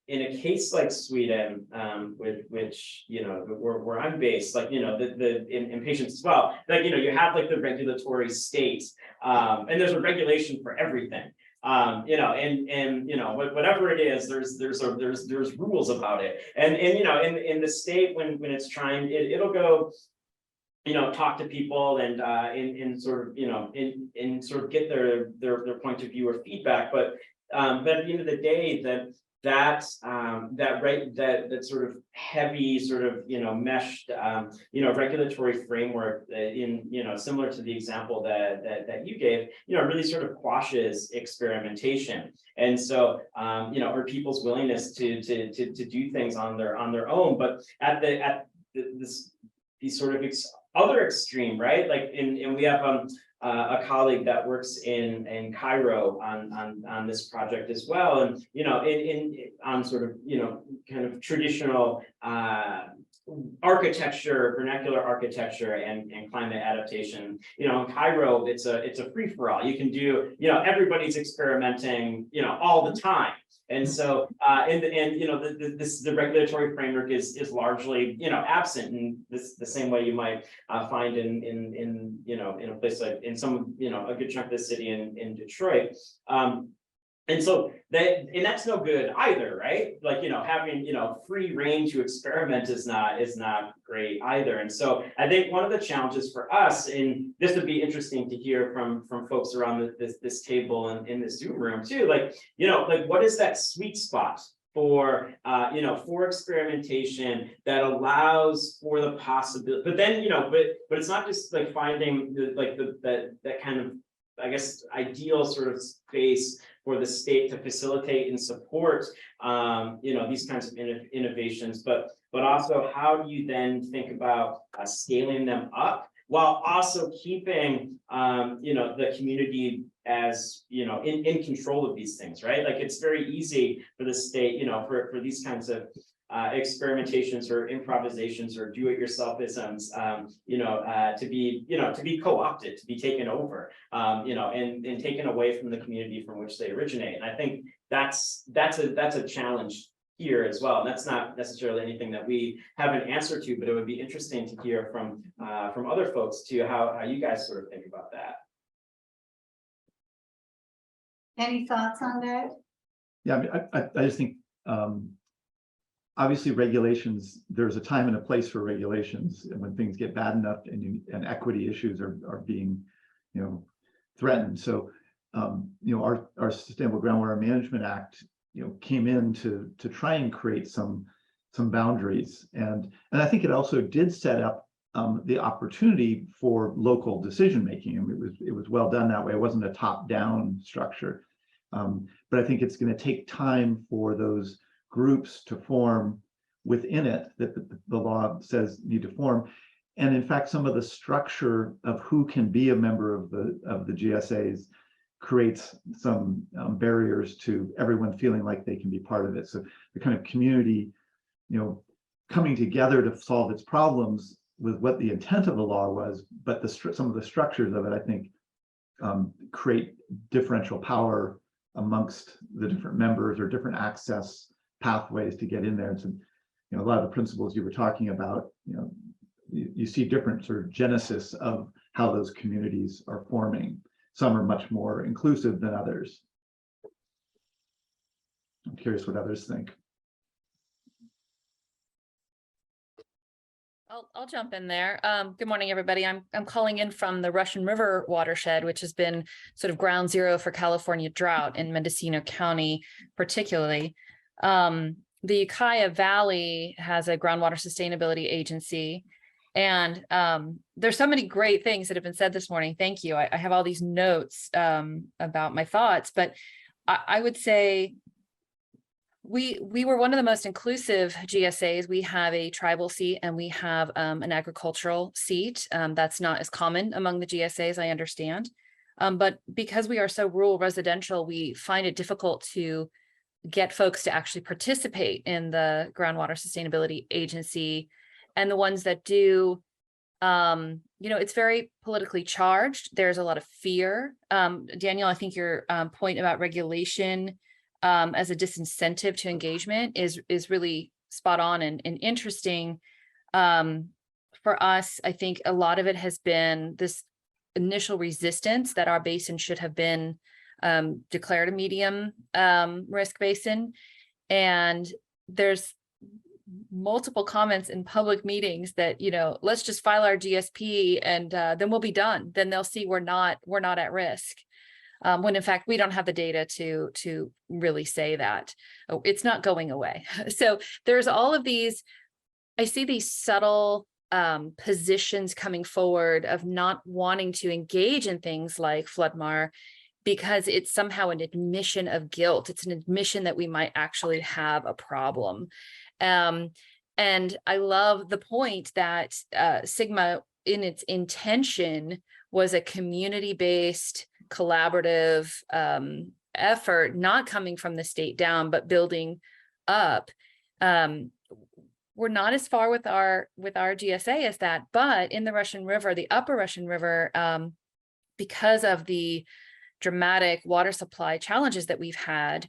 in a case like Sweden, with which, where I'm based, like, in patients as well, like, you have like the regulatory state, and there's a regulation for everything. Whatever it is, there's rules about it. And in the state, when it's trying, it'll go, talk to people and sort of, sort of get their point of view or feedback. But at the end of the day, that sort of heavy sort of meshed regulatory framework similar to the example that you gave, really sort of quashes experimentation. And so or people's willingness to do things on their own. But at this sort of other extreme, right? Like and we have a colleague that works in Cairo on this project as well, and on sort of kind of traditional architecture, vernacular architecture, and climate adaptation. In Cairo, it's a free-for-all. You can do, everybody's experimenting, all the time. And so, the regulatory framework is largely, absent in the same way you might find in a place like in some, a good chunk of the city in Detroit. And so that's no good either, right? Like, having, free reign to experiment is not great either. And so I think one of the challenges for us, and this would be interesting to hear from folks around this table and in this Zoom room too, like, what is that sweet spot for, for experimentation that allows for the possibility, but then, but it's not just like finding that kind of, I guess, ideal sort of space for the state to facilitate and support, these kinds of innovations, but also how do you then think about scaling them up while also keeping, the community as, in control of these things, right? Like it's very easy for the state, for these kinds of experimentations or improvisations or do-it-yourselfisms, to be co-opted, to be taken over, and taken away from the community from which they originate. And I think that's a challenge here as well. And that's not necessarily anything that we have an answer to, but it would be interesting to hear from other folks too, how you guys sort of think about that. Any thoughts on that? Yeah, I mean, I just think obviously regulations, there's a time and a place for regulations, and when things get bad enough and equity issues are being threatened. So, our Sustainable Groundwater Management Act, came in to try and create some boundaries, and I think it also did set up the opportunity for local decision making. I mean, it was well done that way. It wasn't a top-down structure, but I think it's going to take time for those groups to form within it that the law says need to form. And in fact, some of the structure of who can be a member of the GSAs creates some barriers to everyone feeling like they can be part of it. So the kind of community, coming together to solve its problems with what the intent of the law was, but some of the structures of it, I think, create differential power amongst the different members or different access pathways to get in there. And so, a lot of the principles you were talking about, you see different sort of genesis of how those communities are forming. Some are much more inclusive than others. I'm curious what others think. I'll jump in there. Good morning, everybody. I'm calling in from the Russian River watershed, which has been sort of ground zero for California drought in Mendocino County, particularly. The Ukiah Valley has a groundwater sustainability agency. And there's so many great things that have been said this morning. Thank you. I have all these notes about my thoughts, but I would say we were one of the most inclusive GSAs. We have a tribal seat and we have an agricultural seat. That's not as common among the GSAs, I understand. But because we are so rural residential, we find it difficult to get folks to actually participate in the groundwater sustainability agency. And the ones that do, it's very politically charged. There's a lot of fear. Daniel, I think your point about regulation as a disincentive to engagement is really spot on and interesting. For us, I think a lot of it has been this initial resistance that our basin should have been declared a medium risk basin. And there's multiple comments in public meetings that, let's just file our GSP and then we'll be done. Then they'll see we're not at risk. When in fact, we don't have the data to really say that. Oh, it's not going away. So there's all of these, I see these subtle positions coming forward of not wanting to engage in things like FloodMAR because it's somehow an admission of guilt. It's an admission that we might actually have a problem. And I love the point that Sigma in its intention was a community-based collaborative effort, not coming from the state down, but building up. We're not as far with our GSA as that, but in the Russian River, the upper Russian River, because of the dramatic water supply challenges that we've had,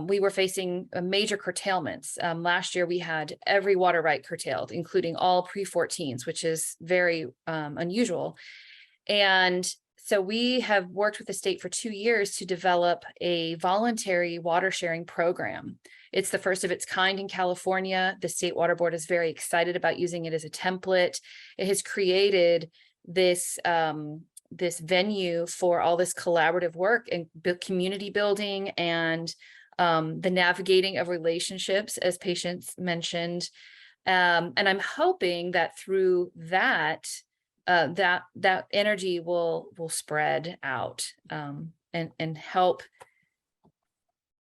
we were facing major curtailments. Last year, we had every water right curtailed, including all pre-14s, which is very unusual. And so we have worked with the state for 2 years to develop a voluntary water sharing program. It's the first of its kind in California. The State Water Board is very excited about using it as a template. It has created this this venue for all this collaborative work and community building and the navigating of relationships, as Patience mentioned. And I'm hoping that through that, that energy will spread out and help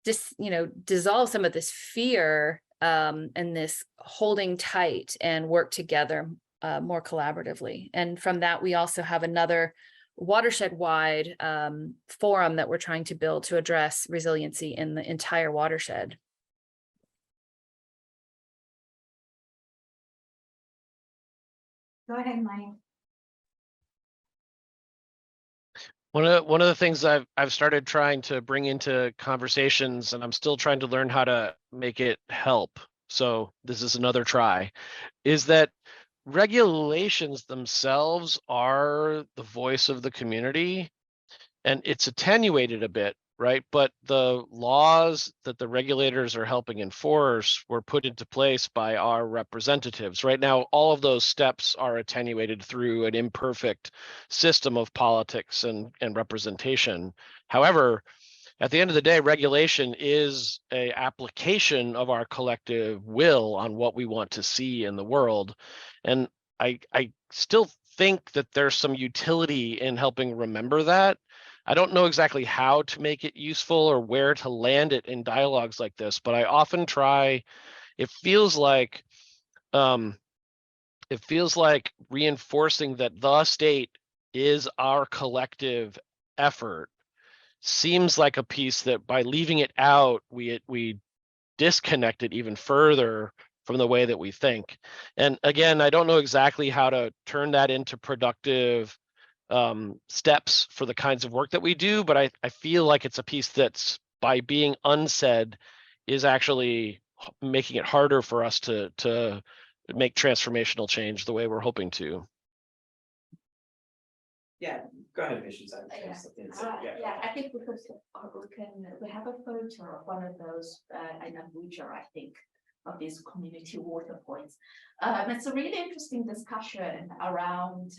dissolve some of this fear and this holding tight and work together more collaboratively. And from that, we also have another watershed-wide forum that we're trying to build to address resiliency in the entire watershed. Go ahead, Mike. One of the things I've started trying to bring into conversations, and I'm still trying to learn how to make it help, so this is another try, is that regulations themselves are the voice of the community, and it's attenuated a bit right? But the laws that the regulators are helping enforce were put into place by our representatives. Right now, all of those steps are attenuated through an imperfect system of politics and representation. However, at the end of the day, regulation is an application of our collective will on what we want to see in the world. And I still think that there's some utility in helping remember that. I don't know exactly how to make it useful or where to land it in dialogues like this, but I often try. It feels like reinforcing that the state is our collective effort seems like a piece that by leaving it out, we disconnect it even further from the way that we think. And again, I don't know exactly how to turn that into productive steps for the kinds of work that we do, but I feel like it's a piece that's, by being unsaid, is actually making it harder for us to make transformational change the way we're hoping to. Yeah, go ahead, Patience. Yeah, I think we have a photo of one of those in Abuja, I think, of these community water points. It's a really interesting discussion around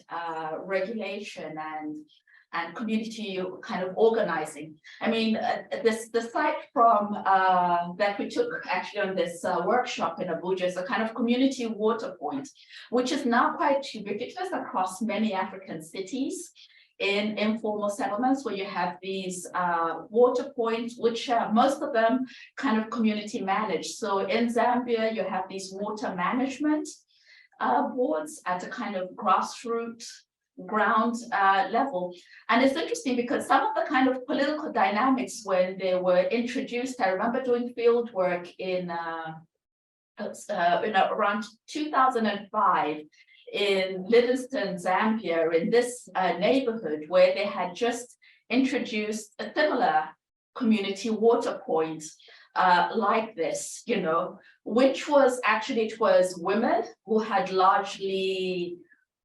regulation and community kind of organizing. I mean, the site from that we took actually on this workshop in Abuja is a kind of community water point, which is now quite ubiquitous across many African cities in informal settlements, where you have these water points, which most of them kind of community managed. So in Zambia, you have these water management boards at a kind of grassroots ground level. And it's interesting because some of the kind of political dynamics when they were introduced, I remember doing field work in around 2005 in Livingstone, Zambia, in this neighborhood where they had just introduced a similar community water point like this, you know, which was actually, it was women who had largely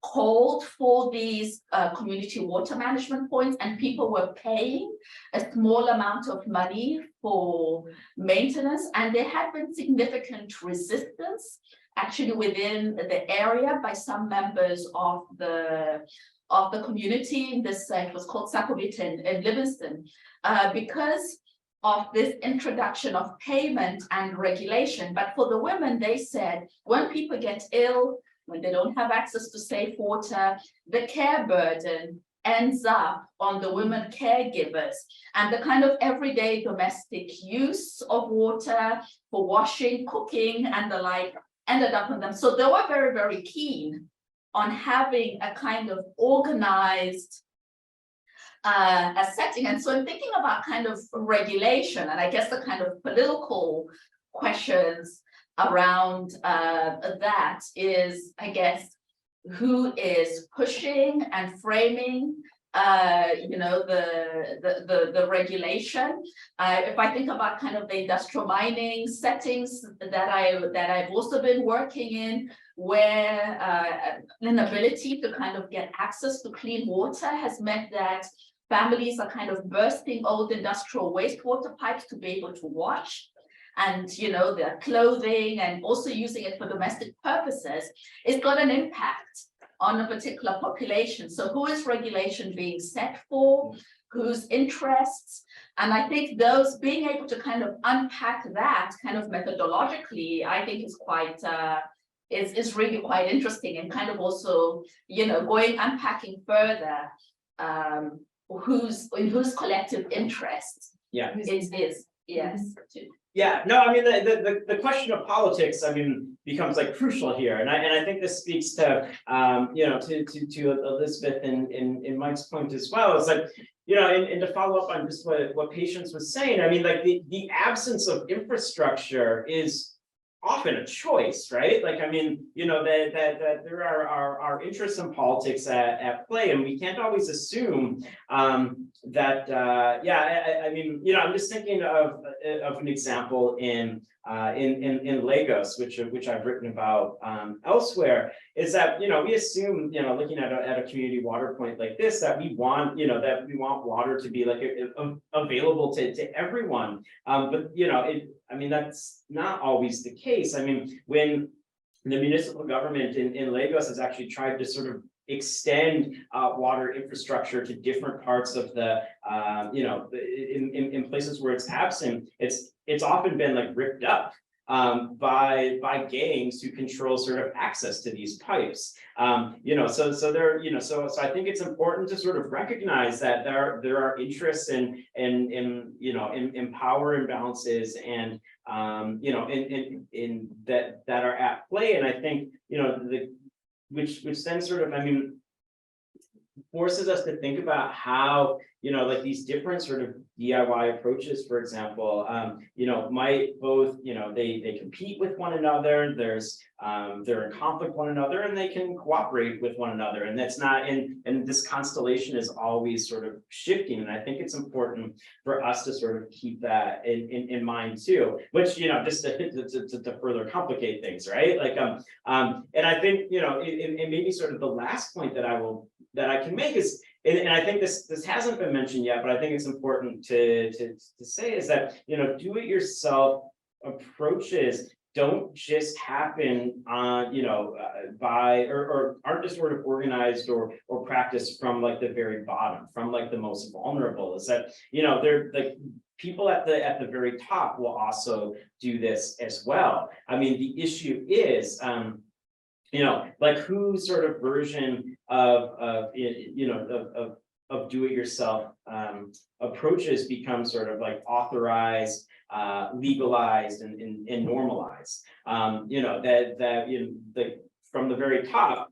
called for these community water management points, and people were paying a small amount of money for maintenance, and there had been significant resistance actually within the area by some members of the community. This it was called Sakobit in Livingstone, because of this introduction of payment and regulation. But for the women, they said, when people get ill, when they don't have access to safe water, the care burden ends up on the women caregivers, and the kind of everyday domestic use of water for washing, cooking, and the like ended up on them. So they were very, very keen on having a kind of organized a setting. And so I'm thinking about kind of regulation, and I guess the kind of political questions around that is, I guess, who is pushing and framing you know, the regulation. If I think about kind of the industrial mining settings that I've also been working in, where an ability to kind of get access to clean water has meant that families are kind of bursting old industrial wastewater pipes to be able to wash, and you know, their clothing, and also using it for domestic purposes. It's got an impact on a particular population. So who is regulation being set for? Whose interests? And I think those, being able to kind of unpack that kind of methodologically, I think is quite is really quite interesting, and kind of also, you know, unpacking further in whose collective interest is yes. Yeah, no, I mean, the question of politics, I mean, becomes like crucial here. And I think this speaks to, you know, to Elizabeth and Mike's point as well. It's like, you know, and to follow up on just what Patience was saying, I mean, like the absence of infrastructure is often a choice, right? Like, I mean, you know, that there are interests in politics at play, and we can't always assume I mean, you know, I'm just thinking of an example in Lagos, which I've written about elsewhere, is that, you know, we assume, you know, looking at a community water point like this, that we want, you know, that we want water to be like available to everyone. But you know, I mean, that's not always the case. I mean, when the municipal government in Lagos has actually tried to sort of extend water infrastructure to different parts of the, you know, in places where it's absent, it's often been like ripped up by gangs who control sort of access to these pipes. You know, so there, you know, so I think it's important to sort of recognize that there are interests in you know, in power imbalances and you know, in that are at play. And I think, you know, which then sort of, I mean, forces us to think about how, you know, like these different sort of DIY approaches, for example, you know, might both, you know, they compete with one another, they're in conflict with one another, and they can cooperate with one another. And that's not, and this constellation is always sort of shifting. And I think it's important for us to sort of keep that in mind too, which, you know, just to further complicate things, right? Like, and I think, you know, and maybe sort of the last point that I can make is, and I think this hasn't been mentioned yet, but I think it's important to say is that, you know, do-it-yourself approaches don't just happen you know, by or aren't just sort of organized or practiced from like the very bottom, from like the most vulnerable. Is that, you know, they're like people at the very top will also do this as well. I mean, the issue is you know, like whose sort of version of you know, of do-it-yourself approaches become sort of like authorized, legalized, and normalized. You know, that you know, from the very top,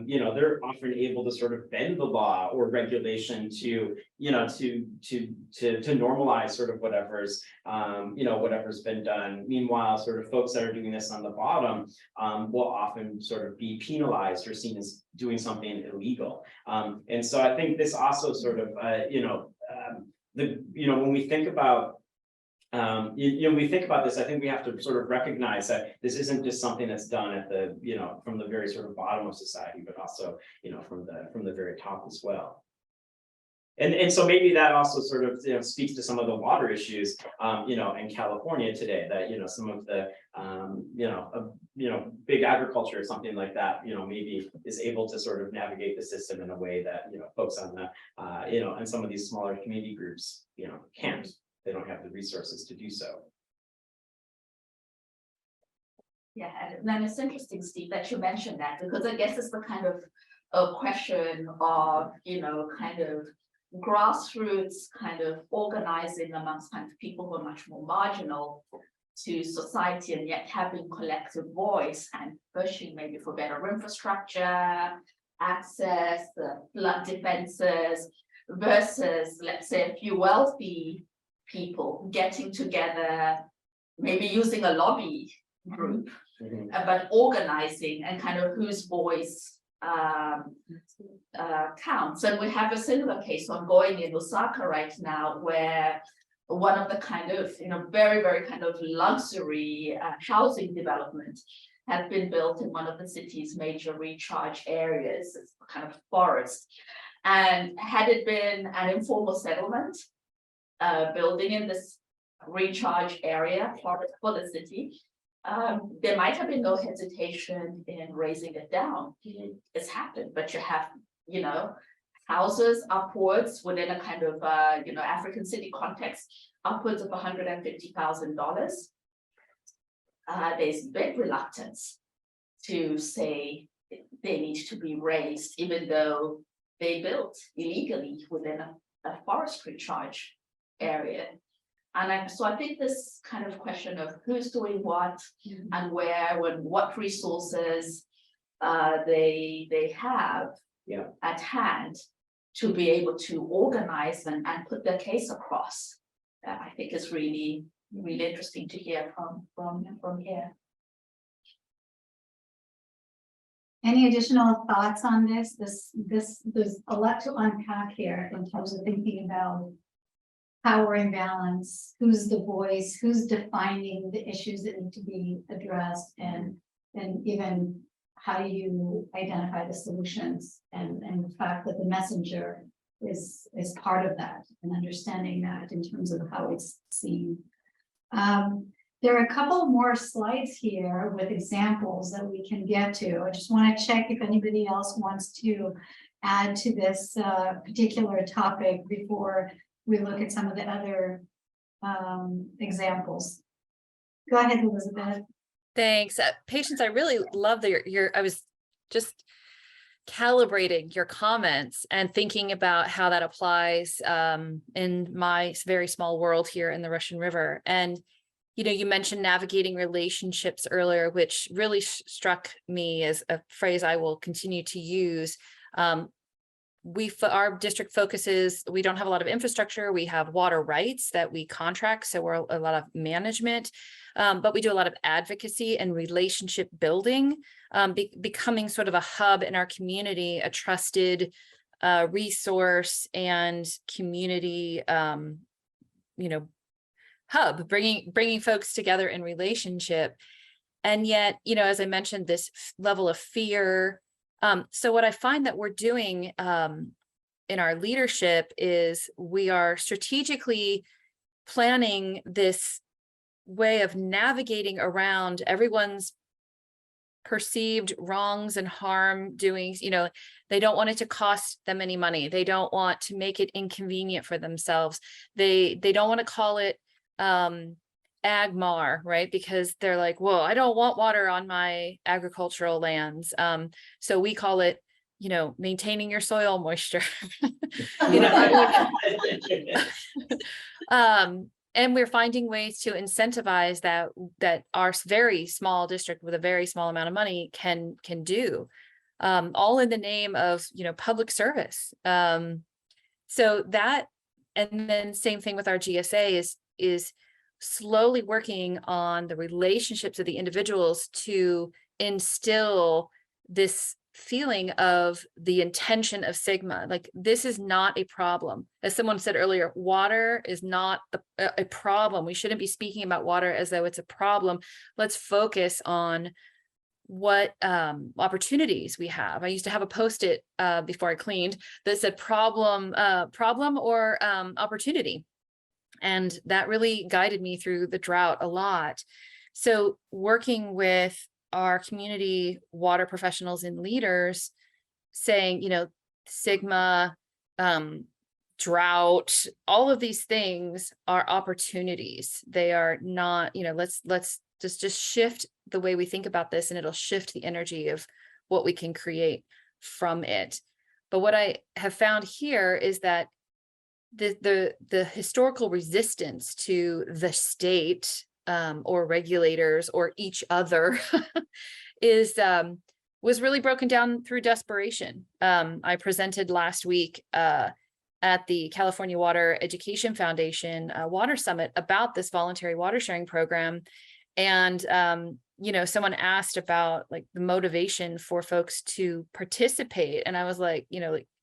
you know, they're often able to sort of bend the law or regulation to, you know, to normalize sort of whatever's, you know, whatever's been done. Meanwhile, sort of folks that are doing this on the bottom will often sort of be penalized or seen as doing something illegal. And so I think this also sort of, you know, you know, when we think about you know, when we think about this, I think we have to sort of recognize that this isn't just something that's done at the, you know, from the very sort of bottom of society, but also, you know, from the very top as well. And so maybe that also sort of, you know, speaks to some of the water issues, you know, in California today, that, you know, some of the, you know, big agriculture or something like that, you know, maybe is able to sort of navigate the system in a way that, you know, folks on the, you know, and some of these smaller community groups, you know, can't. They don't have the resources to do so. Yeah, and then it's interesting, Steve, that you mentioned that, because I guess it's the kind of a question of, you know, kind of grassroots kind of organizing amongst kind of people who are much more marginal to society, and yet having collective voice and pushing maybe for better infrastructure, access, flood defenses, versus, let's say, a few wealthy people getting together, maybe using a lobby group, but organizing and kind of whose voice counts. And we have a similar case ongoing in Osaka right now, where one of the kind of, you know, very, very kind of luxury housing development has been built in one of the city's major recharge areas. It's kind of forest. And had it been an informal settlement, building in this recharge area for the city, there might have been no hesitation in raising it down. It's happened, but you have, you know, houses upwards within a kind of, you know, African city context, upwards of $150,000. There's big reluctance to say they need to be raised, even though they built illegally within a forest recharge area. And so I think this kind of question of who's doing what and where, when what resources they have at hand to be able to organize and put their case across, I think is really, really interesting to hear from here. Any additional thoughts on this? There's a lot to unpack here in terms of thinking about power imbalance, who's the voice, who's defining the issues that need to be addressed, and even how do you identify the solutions, and the fact that the messenger is part of that, and understanding that in terms of how it's seen. There are a couple more slides here with examples that we can get to. I just want to check if anybody else wants to add to this particular topic before we look at some of the other examples. Go ahead, Elizabeth. Thanks. Patience, I really love that I was just calibrating your comments and thinking about how that applies in my very small world here in the Russian River. And you mentioned navigating relationships earlier, which really struck me as a phrase I will continue to use. Our district focuses, we don't have a lot of infrastructure. We have water rights that we contract, so we're a lot of management, but we do a lot of advocacy and relationship building, becoming sort of a hub in our community, a trusted resource and community, hub, bringing folks together in relationship. And yet, as I mentioned, this level of fear. So what I find that we're doing in our leadership is we are strategically planning this way of navigating around everyone's perceived wrongs and harm doings. They don't want it to cost them any money. They don't want to make it inconvenient for themselves. They don't want to call it Marr, right? Because they're like, whoa, I don't want water on my agricultural lands. So we call it, maintaining your soil moisture. And we're finding ways to incentivize that our very small district with a very small amount of money can do, all in the name of, public service. So that, and then same thing with our GSA is slowly working on the relationships of the individuals to instill this feeling of the intention of Sigma. Like, this is not a problem. As someone said earlier, water is not a problem. We shouldn't be speaking about water as though it's a problem. Let's focus on what opportunities we have. I used to have a Post-it before I cleaned that said problem or opportunity. And that really guided me through the drought a lot. So working with our community water professionals and leaders, saying, Sigma, drought, all of these things are opportunities. They are not, let's just shift the way we think about this, and it'll shift the energy of what we can create from it. But what I have found here is that the historical resistance to the state or regulators or each other was really broken down through desperation. I presented last week at the California Water Education Foundation Water Summit about this voluntary water sharing program. And someone asked about like the motivation for folks to participate. And I was like,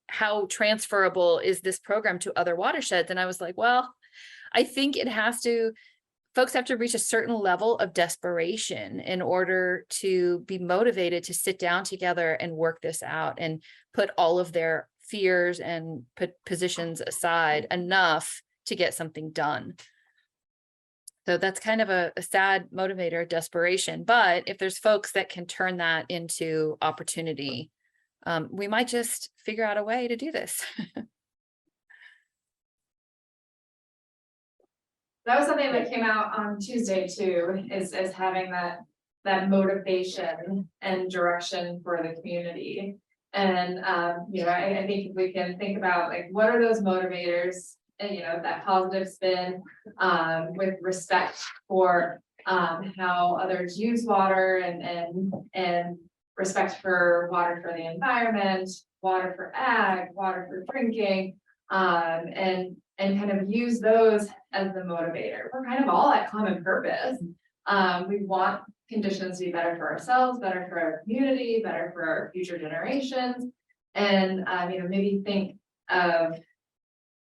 how transferable is this program to other watersheds? And I was like, well, I think folks have to reach a certain level of desperation in order to be motivated to sit down together and work this out and put all of their fears and positions aside enough to get something done. So that's kind of a sad motivator, desperation. But if there's folks that can turn that into opportunity, we might just figure out a way to do this. That was something that came out on Tuesday too, is having that motivation and direction for the community. And I think if we can think about like, what are those motivators, and that positive spin with respect for how others use water and respect for water for the environment, water for ag, water for drinking, and kind of use those as the motivator. We're kind of all at common purpose. We want conditions to be better for ourselves, better for our community, better for our future generations. And, you know, maybe think of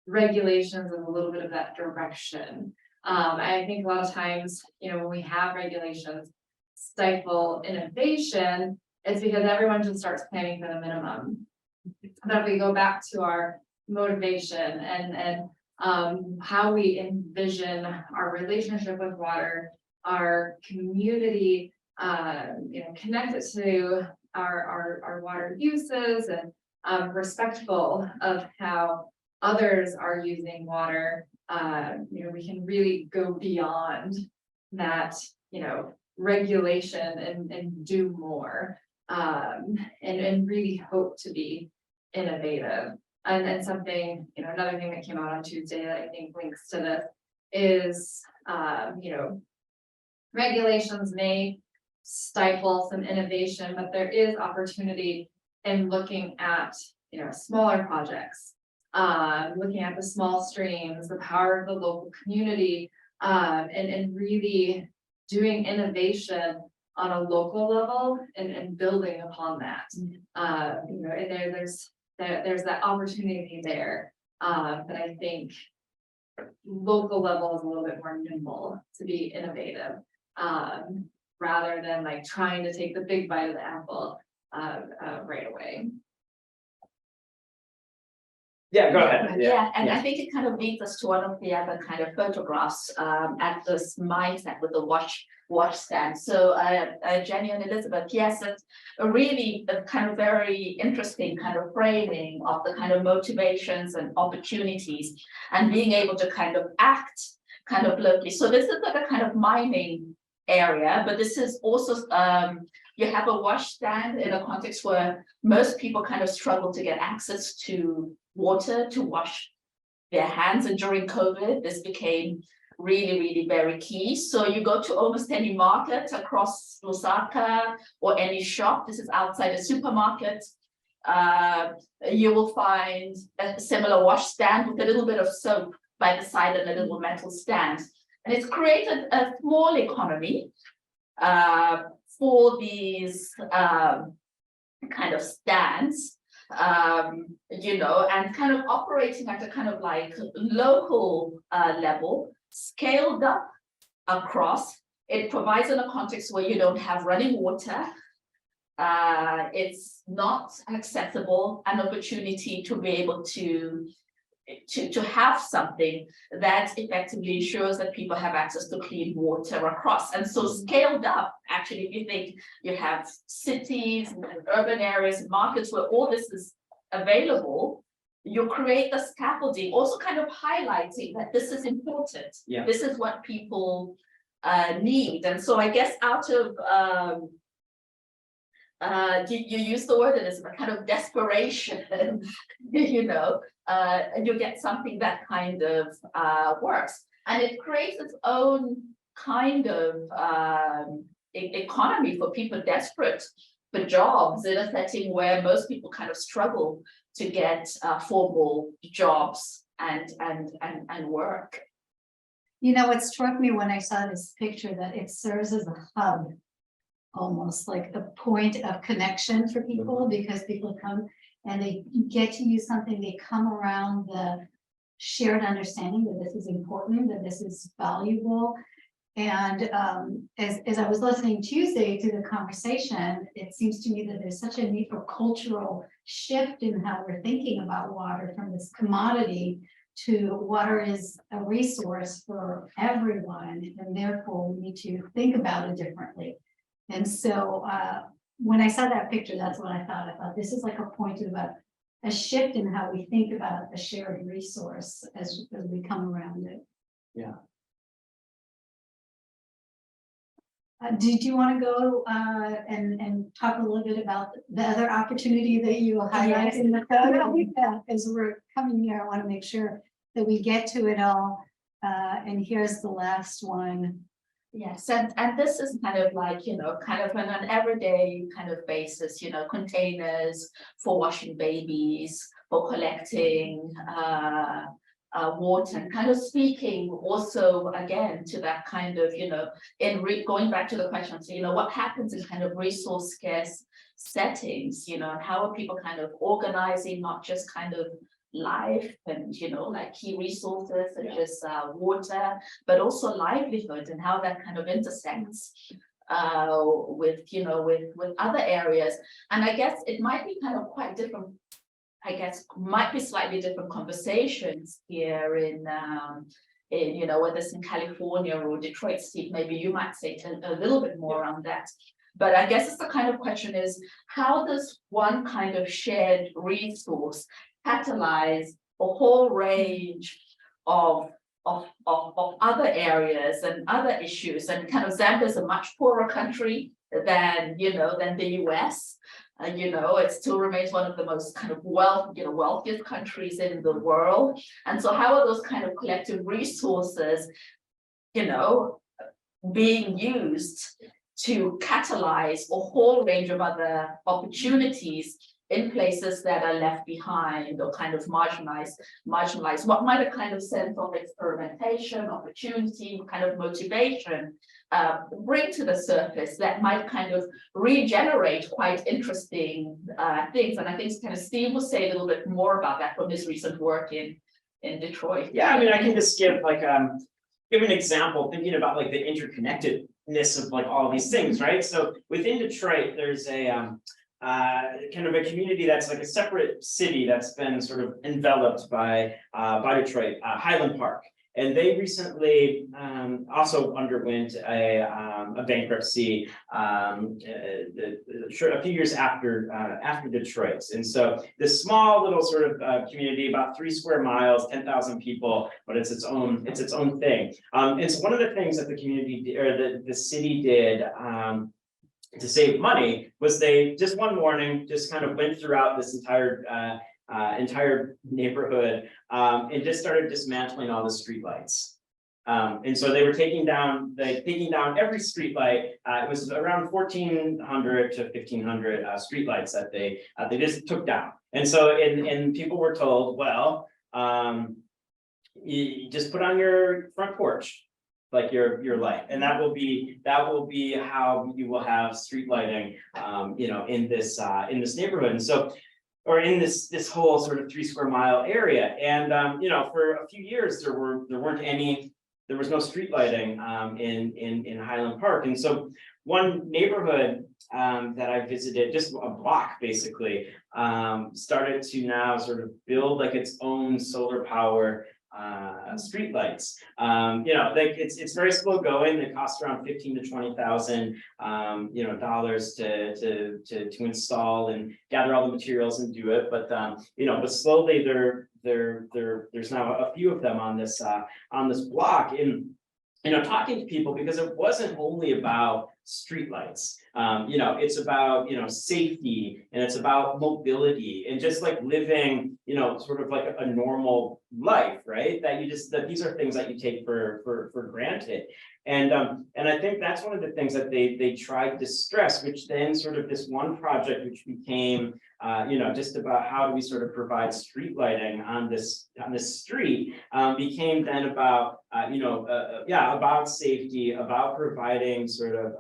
regulations as a little bit of that direction. I think a lot of times, you know, when we have regulations stifle innovation, it's because everyone just starts planning for the minimum. But if we go back to our motivation and how we envision our relationship with water, our community, you know, connected to our water uses and respectful of how others are using water, you know, we can really go beyond that, you know, regulation and do more, and really hope to be innovative. And then something, you know, another thing that came out on Tuesday that I think links to this is, you know, regulations may stifle some innovation, but there is opportunity in looking at, you know, smaller projects, looking at the small streams, the power of the local community, and really doing innovation on a local level and building upon that. You know, and there's that opportunity there, but I think local level is a little bit more nimble to be innovative, rather than like trying to take the big bite of the apple right away. Yeah, go ahead. Yeah, and I think it kind of leads us to one of the other kind of photographs at this mindset with the watch stand. So Jenny and Elizabeth, yes, it's a really kind of very interesting kind of framing of the kind of motivations and opportunities and being able to kind of act kind of locally. So this is like a kind of mining area, but this is also you have a wash stand in a context where most people kind of struggle to get access to water to wash their hands, and during COVID this became really very key. So you go to almost any market across Lusaka or any shop, this is outside a supermarket, you will find a similar wash stand with a little bit of soap by the side and a little metal stand, and it's created a small economy for these kind of stands, you know, and kind of operating at a kind of like local level, scaled up across. It provides in a context where you don't have running water. It's not accessible, an opportunity to be able to have something that effectively ensures that people have access to clean water across. And so scaled up, actually, if you think you have cities and urban areas, markets where all this is available, you create the scaffolding, also kind of highlighting that this is important. Yeah. This is what people need. And so I guess out of you use the word, Elizabeth, kind of desperation, you know, and you get something that kind of works, and it creates its own kind of economy for people desperate for jobs in a setting where most people kind of struggle to get formal jobs and work. You know, what struck me when I saw this picture, that it serves as a hub, almost like a point of connection for people, because people come and they get to use something, they come around the shared understanding that this is important, that this is valuable. And as I was listening Tuesday to the conversation, it seems to me that there's such a need for cultural shift in how we're thinking about water, from this commodity to water is a resource for everyone, and therefore we need to think about it differently. And so when I saw that picture, that's what I thought. I thought this is like a point about a shift in how we think about a shared resource as we come around it. Yeah. Did you want to go and talk a little bit about the other opportunity that you highlight in the photo? Yeah, as we're coming here, I want to make sure that we get to it all. And here's the last one. Yes, and this is kind of like, you know, kind of on an everyday kind of basis, you know, containers for washing babies, for collecting water, and kind of speaking also again to that kind of, going back to the question, so, what happens in kind of resource scarce settings, and how are people kind of organizing, not just kind of life and, like key resources such as water, but also livelihood and how that kind of intersects with other areas. And I guess it might be kind of quite different. I guess might be slightly different conversations here in whether it's in California or Detroit. Steve, maybe you might say a little bit more on that. But I guess it's the kind of question is, how does one kind of shared resource catalyze a whole range of other areas and other issues? And kind of Zambia is a much poorer country than the US. It still remains one of the most kind of wealthiest countries in the world. And so how are those kind of collective resources, being used to catalyze a whole range of other opportunities in places that are left behind or kind of marginalized? What might a kind of sense of experimentation, opportunity, kind of motivation bring to the surface that might kind of regenerate quite interesting things? And I think kind of Steve will say a little bit more about that from his recent work in Detroit. Yeah, I mean, I can just give give an example, thinking about like the interconnectedness of like all these things, right? So within Detroit, there's a kind of a community that's like a separate city that's been sort of enveloped by Detroit, Highland Park. And they recently also underwent a bankruptcy a few years after Detroit's. And so this small little sort of community, about 3 square miles, 10,000 people, but it's its own thing. And so one of the things that the community or the city did to save money was they just one morning just kind of went throughout this entire neighborhood and just started dismantling all the streetlights. And so they were taking down every streetlight. It was around 1,400 to 1,500 streetlights that they just took down. And so and people were told, well, you just put on your front porch like your light, and that will be how you will have street lighting in this neighborhood. And so, or in this whole sort of 3 square mile area. And for a few years there was no street lighting in Highland Park. And so one neighborhood that I visited, just a block basically, started to now sort of build like its own solar power street lights. It's very slow going. It costs around $15,000 to $20,000 dollars to install and gather all the materials and do it. But but slowly there's now a few of them on this block. And talking to people, because it wasn't only about streetlights. It's about safety, and it's about mobility, and just like living sort of like a normal life, right? That these are things that you take for granted. And I think that's one of the things that they tried to stress, which then sort of this one project, which became just about how do we sort of provide street lighting on this street, became then about about safety, about providing sort of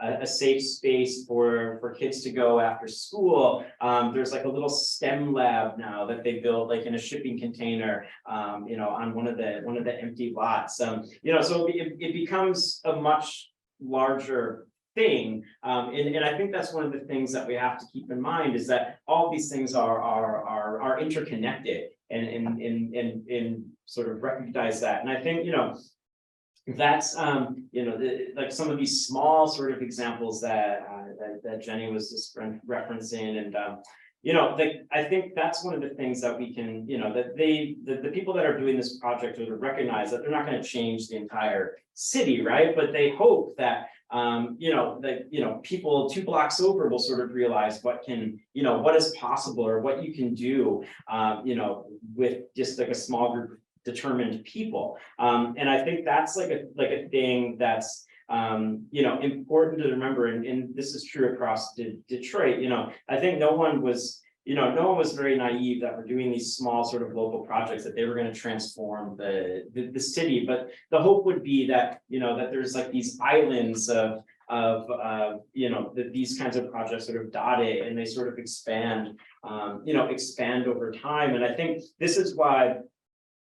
a safe space for kids to go after school. There's like a little STEM lab now that they built like in a shipping container, on one of the empty lots. So it becomes a much larger thing. And I think that's one of the things that we have to keep in mind, is that all these things are interconnected, and sort of recognize that. And I think, that's like some of these small sort of examples that Jenny was just referencing. And I think that's one of the things that we can, that the people that are doing this project would recognize that they're not going to change the entire city, right? But they hope that people 2 blocks over will sort of realize what is possible, or what you can do, with just like a small group of determined people. And I think that's like a thing that's important to remember, and this is true across Detroit. I think no one was no one was very naive that we're doing these small sort of local projects, that they were going to transform the city. But the hope would be that, that there's like these islands of that these kinds of projects sort of dot it, and they sort of expand, expand over time. And I think this is why,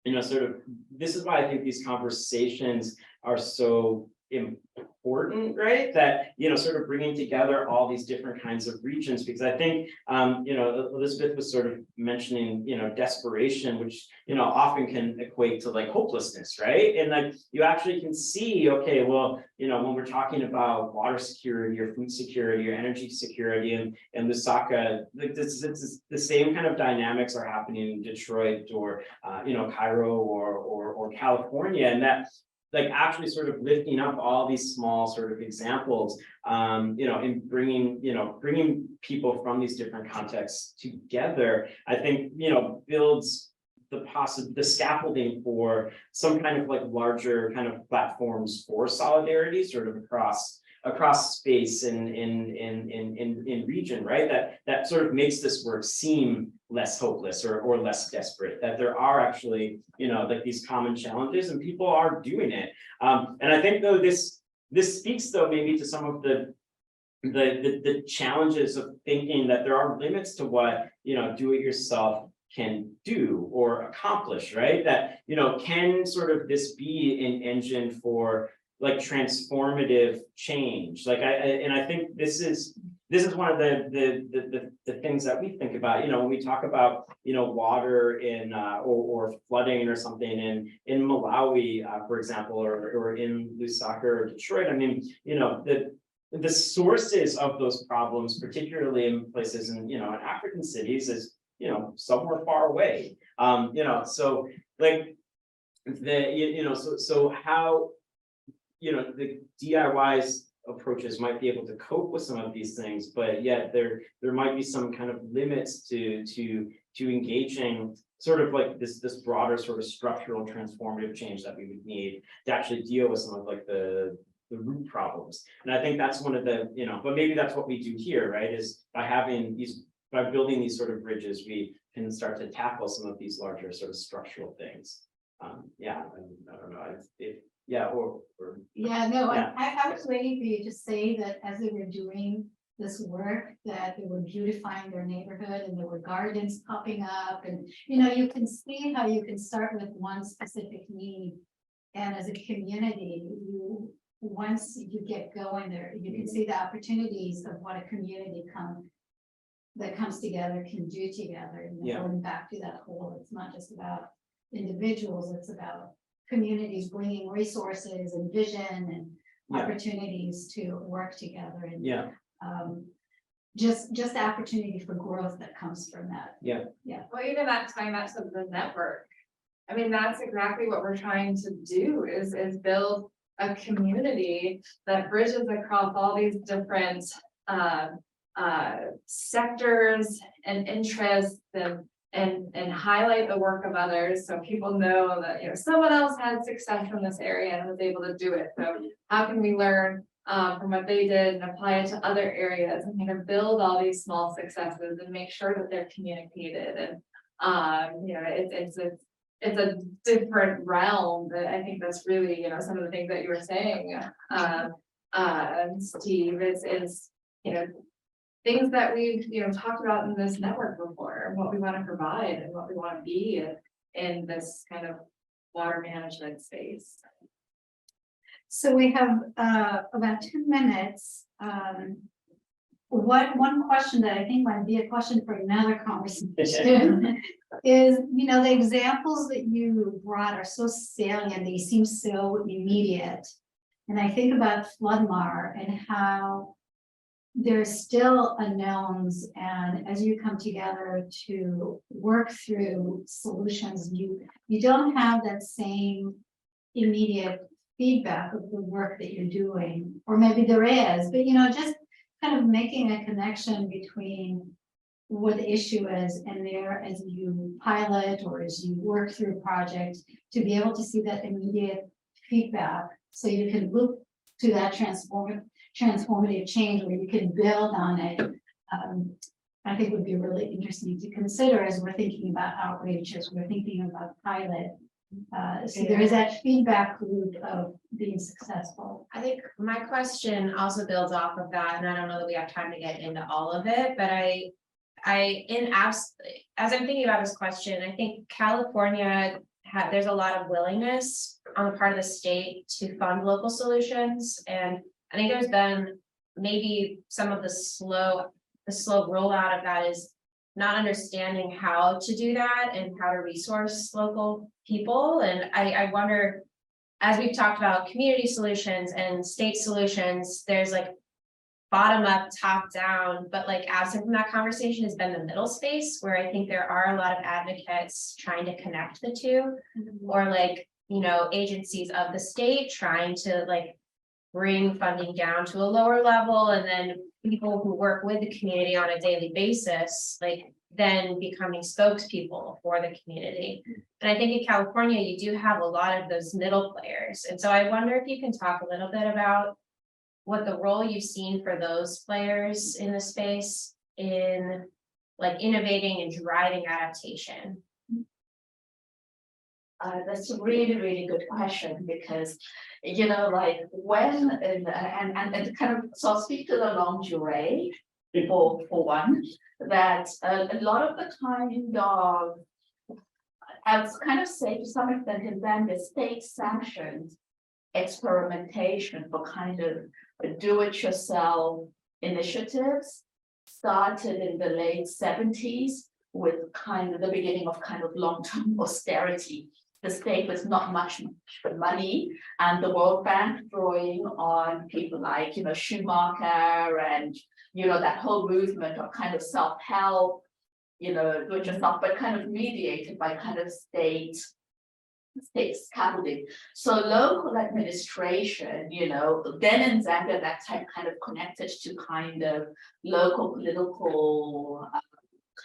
I think these conversations are so important, right? That, sort of bringing together all these different kinds of regions, because I think, Elizabeth was sort of mentioning, desperation, which, often can equate to like hopelessness, right? And like, you actually can see, okay, well, when we're talking about water security or food security or energy security and Lusaka, like this, the same kind of dynamics are happening in Detroit or, Cairo or California, and that, like actually sort of lifting up all these small sort of examples, in bringing people from these different contexts together, I think, builds the scaffolding for some kind of like larger kind of platforms for solidarity, sort of across space and in region, right? That sort of makes this work seem less hopeless or less desperate, that there are actually, like these common challenges and people are doing it. And I think though this speaks though maybe to some of the challenges of thinking that there are limits to what, do it yourself can do or accomplish, right? That, can sort of this be an engine for like transformative change? Like I think this is one of the things that we think about, when we talk about, water in or flooding or something in Malawi, for example, or in Lusaka or Detroit. I mean, the sources of those problems, particularly in places in African cities, is somewhere far away. So like so how the DIY's approaches might be able to cope with some of these things, but yet there might be some kind of limits to engaging sort of like this broader sort of structural transformative change that we would need to actually deal with some of like the root problems. And I think that's one of the, but maybe that's what we do here, right? Is by building these sort of bridges, we can start to tackle some of these larger sort of structural things. I don't know. I was waiting for you to say that as they were doing this work, that they were beautifying their neighborhood and there were gardens popping up, and you can see how you can start with one specific need, and as a community, once you get going there, you can see the opportunities of what a community that comes together can do together. Going back to that whole, it's not just about individuals, it's about communities bringing resources and vision and opportunities to work together, and just the opportunity for growth that comes from that. Well, even that tying that to the network, I mean, that's exactly what we're trying to do is build a community that bridges across all these different sectors and interests and highlight the work of others, so people know that someone else had success from this area and was able to do it. So how can we learn from what they did and apply it to other areas, and kind of build all these small successes and make sure that they're communicated? And it's a different realm that I think that's really some of the things that you were saying, Steve, is things that we've talked about in this network before, and what we want to provide and what we want to be in this kind of water management space. So we have about 2 minutes. One question that I think might be a question for another conversation is, the examples that you brought are so salient, they seem so immediate. And I think about FloodMAR and how there's still unknowns, and as you come together to work through solutions, you don't have that same immediate feedback of the work that you're doing, or maybe there is, but just kind of making a connection between what the issue is and there as you pilot or as you work through a project, to be able to see that immediate feedback, so you can look to that transformative change where you can build on it. I think would be really interesting to consider as we're thinking about outreach, as we're thinking about pilot. So there is that feedback loop of being successful. I think my question also builds off of that, and I don't know that we have time to get into all of it, but as I'm thinking about this question, I think California there's a lot of willingness on the part of the state to fund local solutions, and I think there's been maybe some of the slow rollout of that is not understanding how to do that and how to resource local people. And I wonder, as we've talked about community solutions and state solutions, there's like bottom up, top down, but like absent from that conversation has been the middle space, where I think there are a lot of advocates trying to connect the two, or like, you know, agencies of the state trying to like bring funding down to a lower level, and then people who work with the community on a daily basis, like then becoming spokespeople for the community. And I think in California, you do have a lot of those middle players. And so I wonder if you can talk a little bit about what the role you've seen for those players in the space in like innovating and driving adaptation. That's a really, really good question, because, you know, like when, and kind of, so I'll speak to the longue durée for one, that a lot of the kind of, I would kind of say to some extent in them, the state sanctioned experimentation for kind of do-it-yourself initiatives started in the late 70s with kind of the beginning of kind of long-term austerity. The state was not much money, and the World Bank drawing on people like, you know, Schumacher and, you know, that whole movement of kind of self-help, you know, do it yourself, but kind of mediated by kind of state scaffolding. So local administration, you know, then in Zambia, that time kind of connected to kind of local political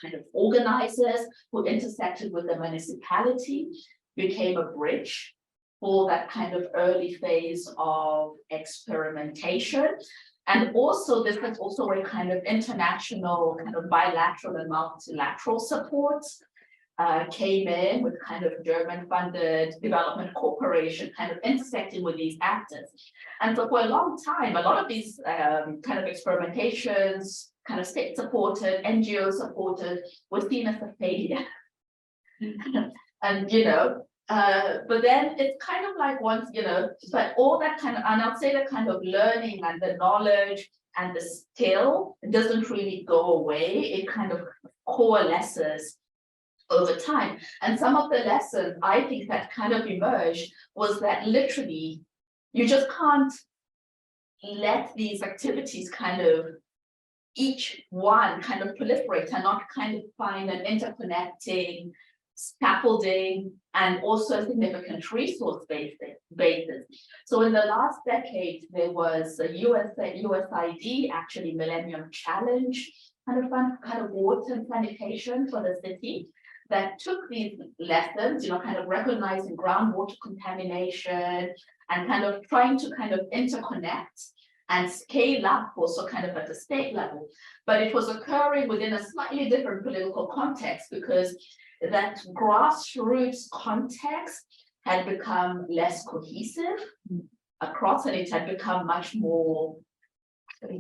kind of organizers who intersected with the municipality, became a bridge for that kind of early phase of experimentation. And also this was also a kind of international kind of bilateral and multilateral support came in with kind of German funded development corporation kind of intersecting with these actors. And so for a long time, a lot of these kind of experimentations, kind of state supported, NGO supported, were seen as a failure. And, you know, but then it's kind of like once, you know, but all that kind of, and I'll say the kind of learning and the knowledge and the skill doesn't really go away. It kind of coalesces over time. And some of the lessons I think that kind of emerged was that literally you just can't let these activities kind of each one kind of proliferate and not kind of find an interconnecting scaffolding and also significant resource basis. So in the last decade, there was a USAID, actually Millennium Challenge kind of fund, kind of water and sanitation for the city, that took these lessons, you know, kind of recognizing groundwater contamination and kind of trying to kind of interconnect and scale up also kind of at the state level. But it was occurring within a slightly different political context, because that grassroots context had become less cohesive across, and it had become much more,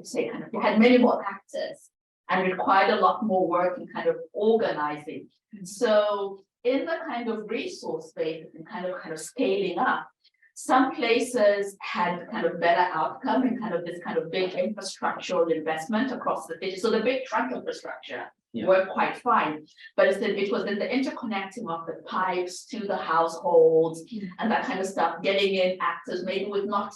say, kind of, it had many more actors and required a lot more work in kind of organizing. So in the kind of resource space and kind of scaling up, some places had kind of better outcome in kind of this kind of big infrastructural investment across the city. So the big trunk infrastructure worked quite fine, but it was in the interconnecting of the pipes to the households and that kind of stuff, getting in actors maybe with not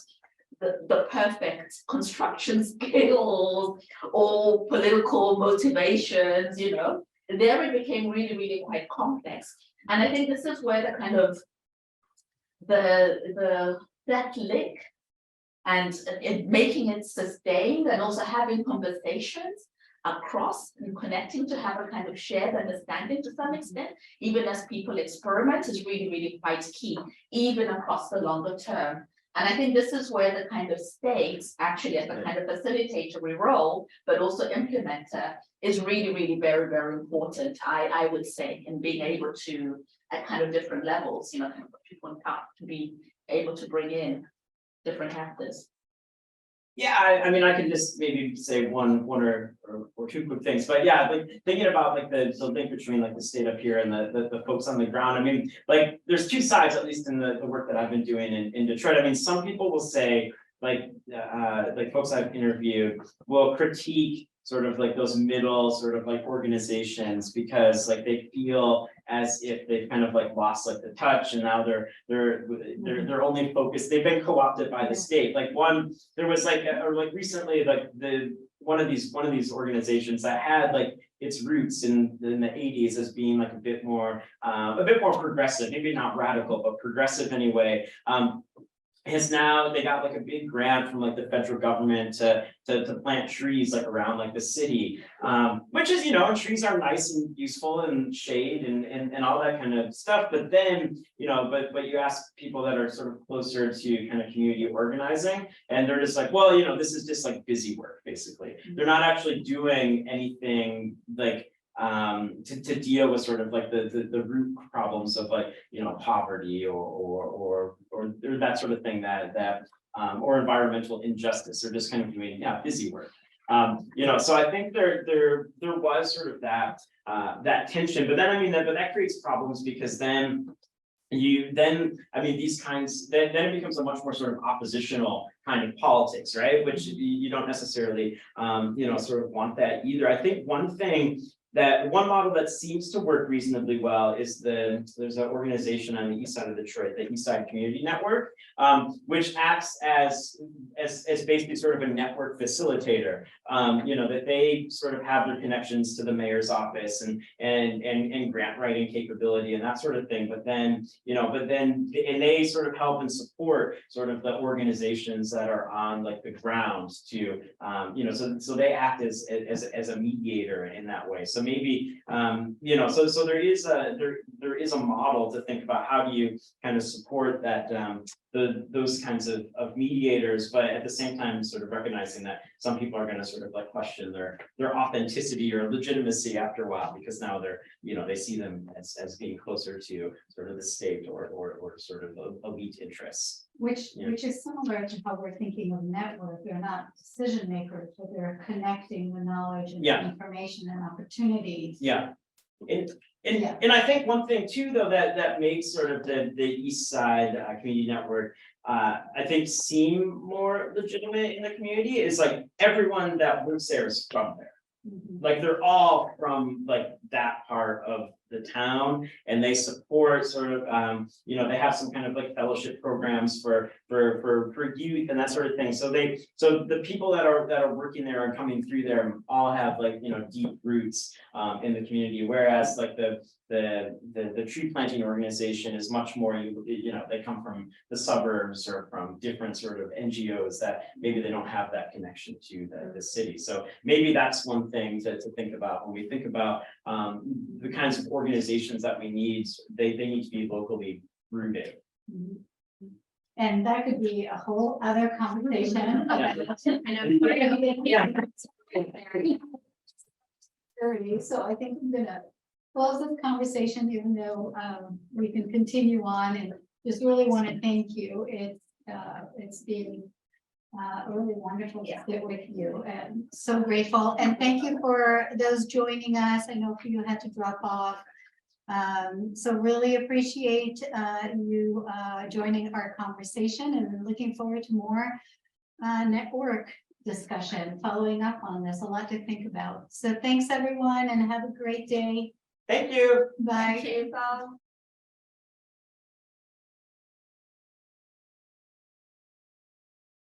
the perfect construction skills or political motivations, you know, there it became really, really quite complex. And I think this is where the kind of that link and making it sustained and also having conversations across and connecting to have a kind of shared understanding to some extent, even as people experiment, is really, really quite key, even across the longer term. And I think this is where the kind of states actually as a kind of facilitatory role, but also implementer is really, really very, very important, I would say, in being able to, at kind of different levels, kind of put people on top to be able to bring in different actors. Yeah, I mean, I can just maybe say one or two quick things, but yeah, like thinking about like the link between like the state up here and the folks on the ground. I mean, like there's two sides, at least in the work that I've been doing in Detroit. I mean, some people will say like folks I've interviewed will critique sort of like those middle sort of like organizations because like they feel as if they've kind of like lost like the touch and now they're only focused, they've been co-opted by the state. Like there was like or like recently like one of these organizations that had like its roots in the 80s as being like a bit more progressive, maybe not radical, but progressive anyway. Has now, they got like a big grant from like the federal government to plant trees like around like the city, which is, trees are nice and useful and shade and all that kind of stuff. But then, but you ask people that are sort of closer to kind of community organizing, and they're just like, well, this is just like busy work, basically. They're not actually doing anything like to deal with sort of like the root problems of like poverty or that sort of thing that or environmental injustice. They're just kind of doing busy work. So I think there was sort of that tension, but then that creates problems because then these kinds then it becomes a much more sort of oppositional kind of politics, right? Which you don't necessarily sort of want that either. I think one model that seems to work reasonably well is there's an organization on the east side of Detroit, the East Side Community Network, which acts as basically sort of a network facilitator. That they sort of have their connections to the mayor's office and grant writing capability and that sort of thing. But then they sort of help and support sort of the organizations that are on like the ground to so they act as a mediator in that way. So maybe so there is a model to think about how do you kind of support that those kinds of mediators, but at the same time sort of recognizing that some people are going to sort of like question their authenticity or legitimacy after a while, because now they see them as being closer to sort of the state or sort of elite interests. Which is similar to how we're thinking of network. They're not decision makers, but they're connecting the knowledge and information and opportunities. Yeah. And I think one thing too, though, that makes sort of the East Side Community Network, I think, seem more legitimate in the community is like everyone that works there is from there. Like they're all from like that part of the town, and they support sort of they have some kind of like fellowship programs for youth and that sort of thing. So the people that are working there and coming through there all have like deep roots in the community, whereas like the tree planting organization is much more they come from the suburbs or from different sort of NGOs that maybe they don't have that connection to the city. So maybe that's one thing to think about when we think about the kinds of organizations that we need. They need to be locally rooted. And that could be a whole other conversation. So I think I'm gonna close this conversation, even though we can continue on, and just really want to thank you. It's been really wonderful to sit with you, and so grateful. And thank you for those joining us. I know you had to drop off. So really appreciate you joining our conversation, and looking forward to more network discussion following up on this. A lot to think about. So thanks everyone, and have a great day. Thank you. Bye. Thank you.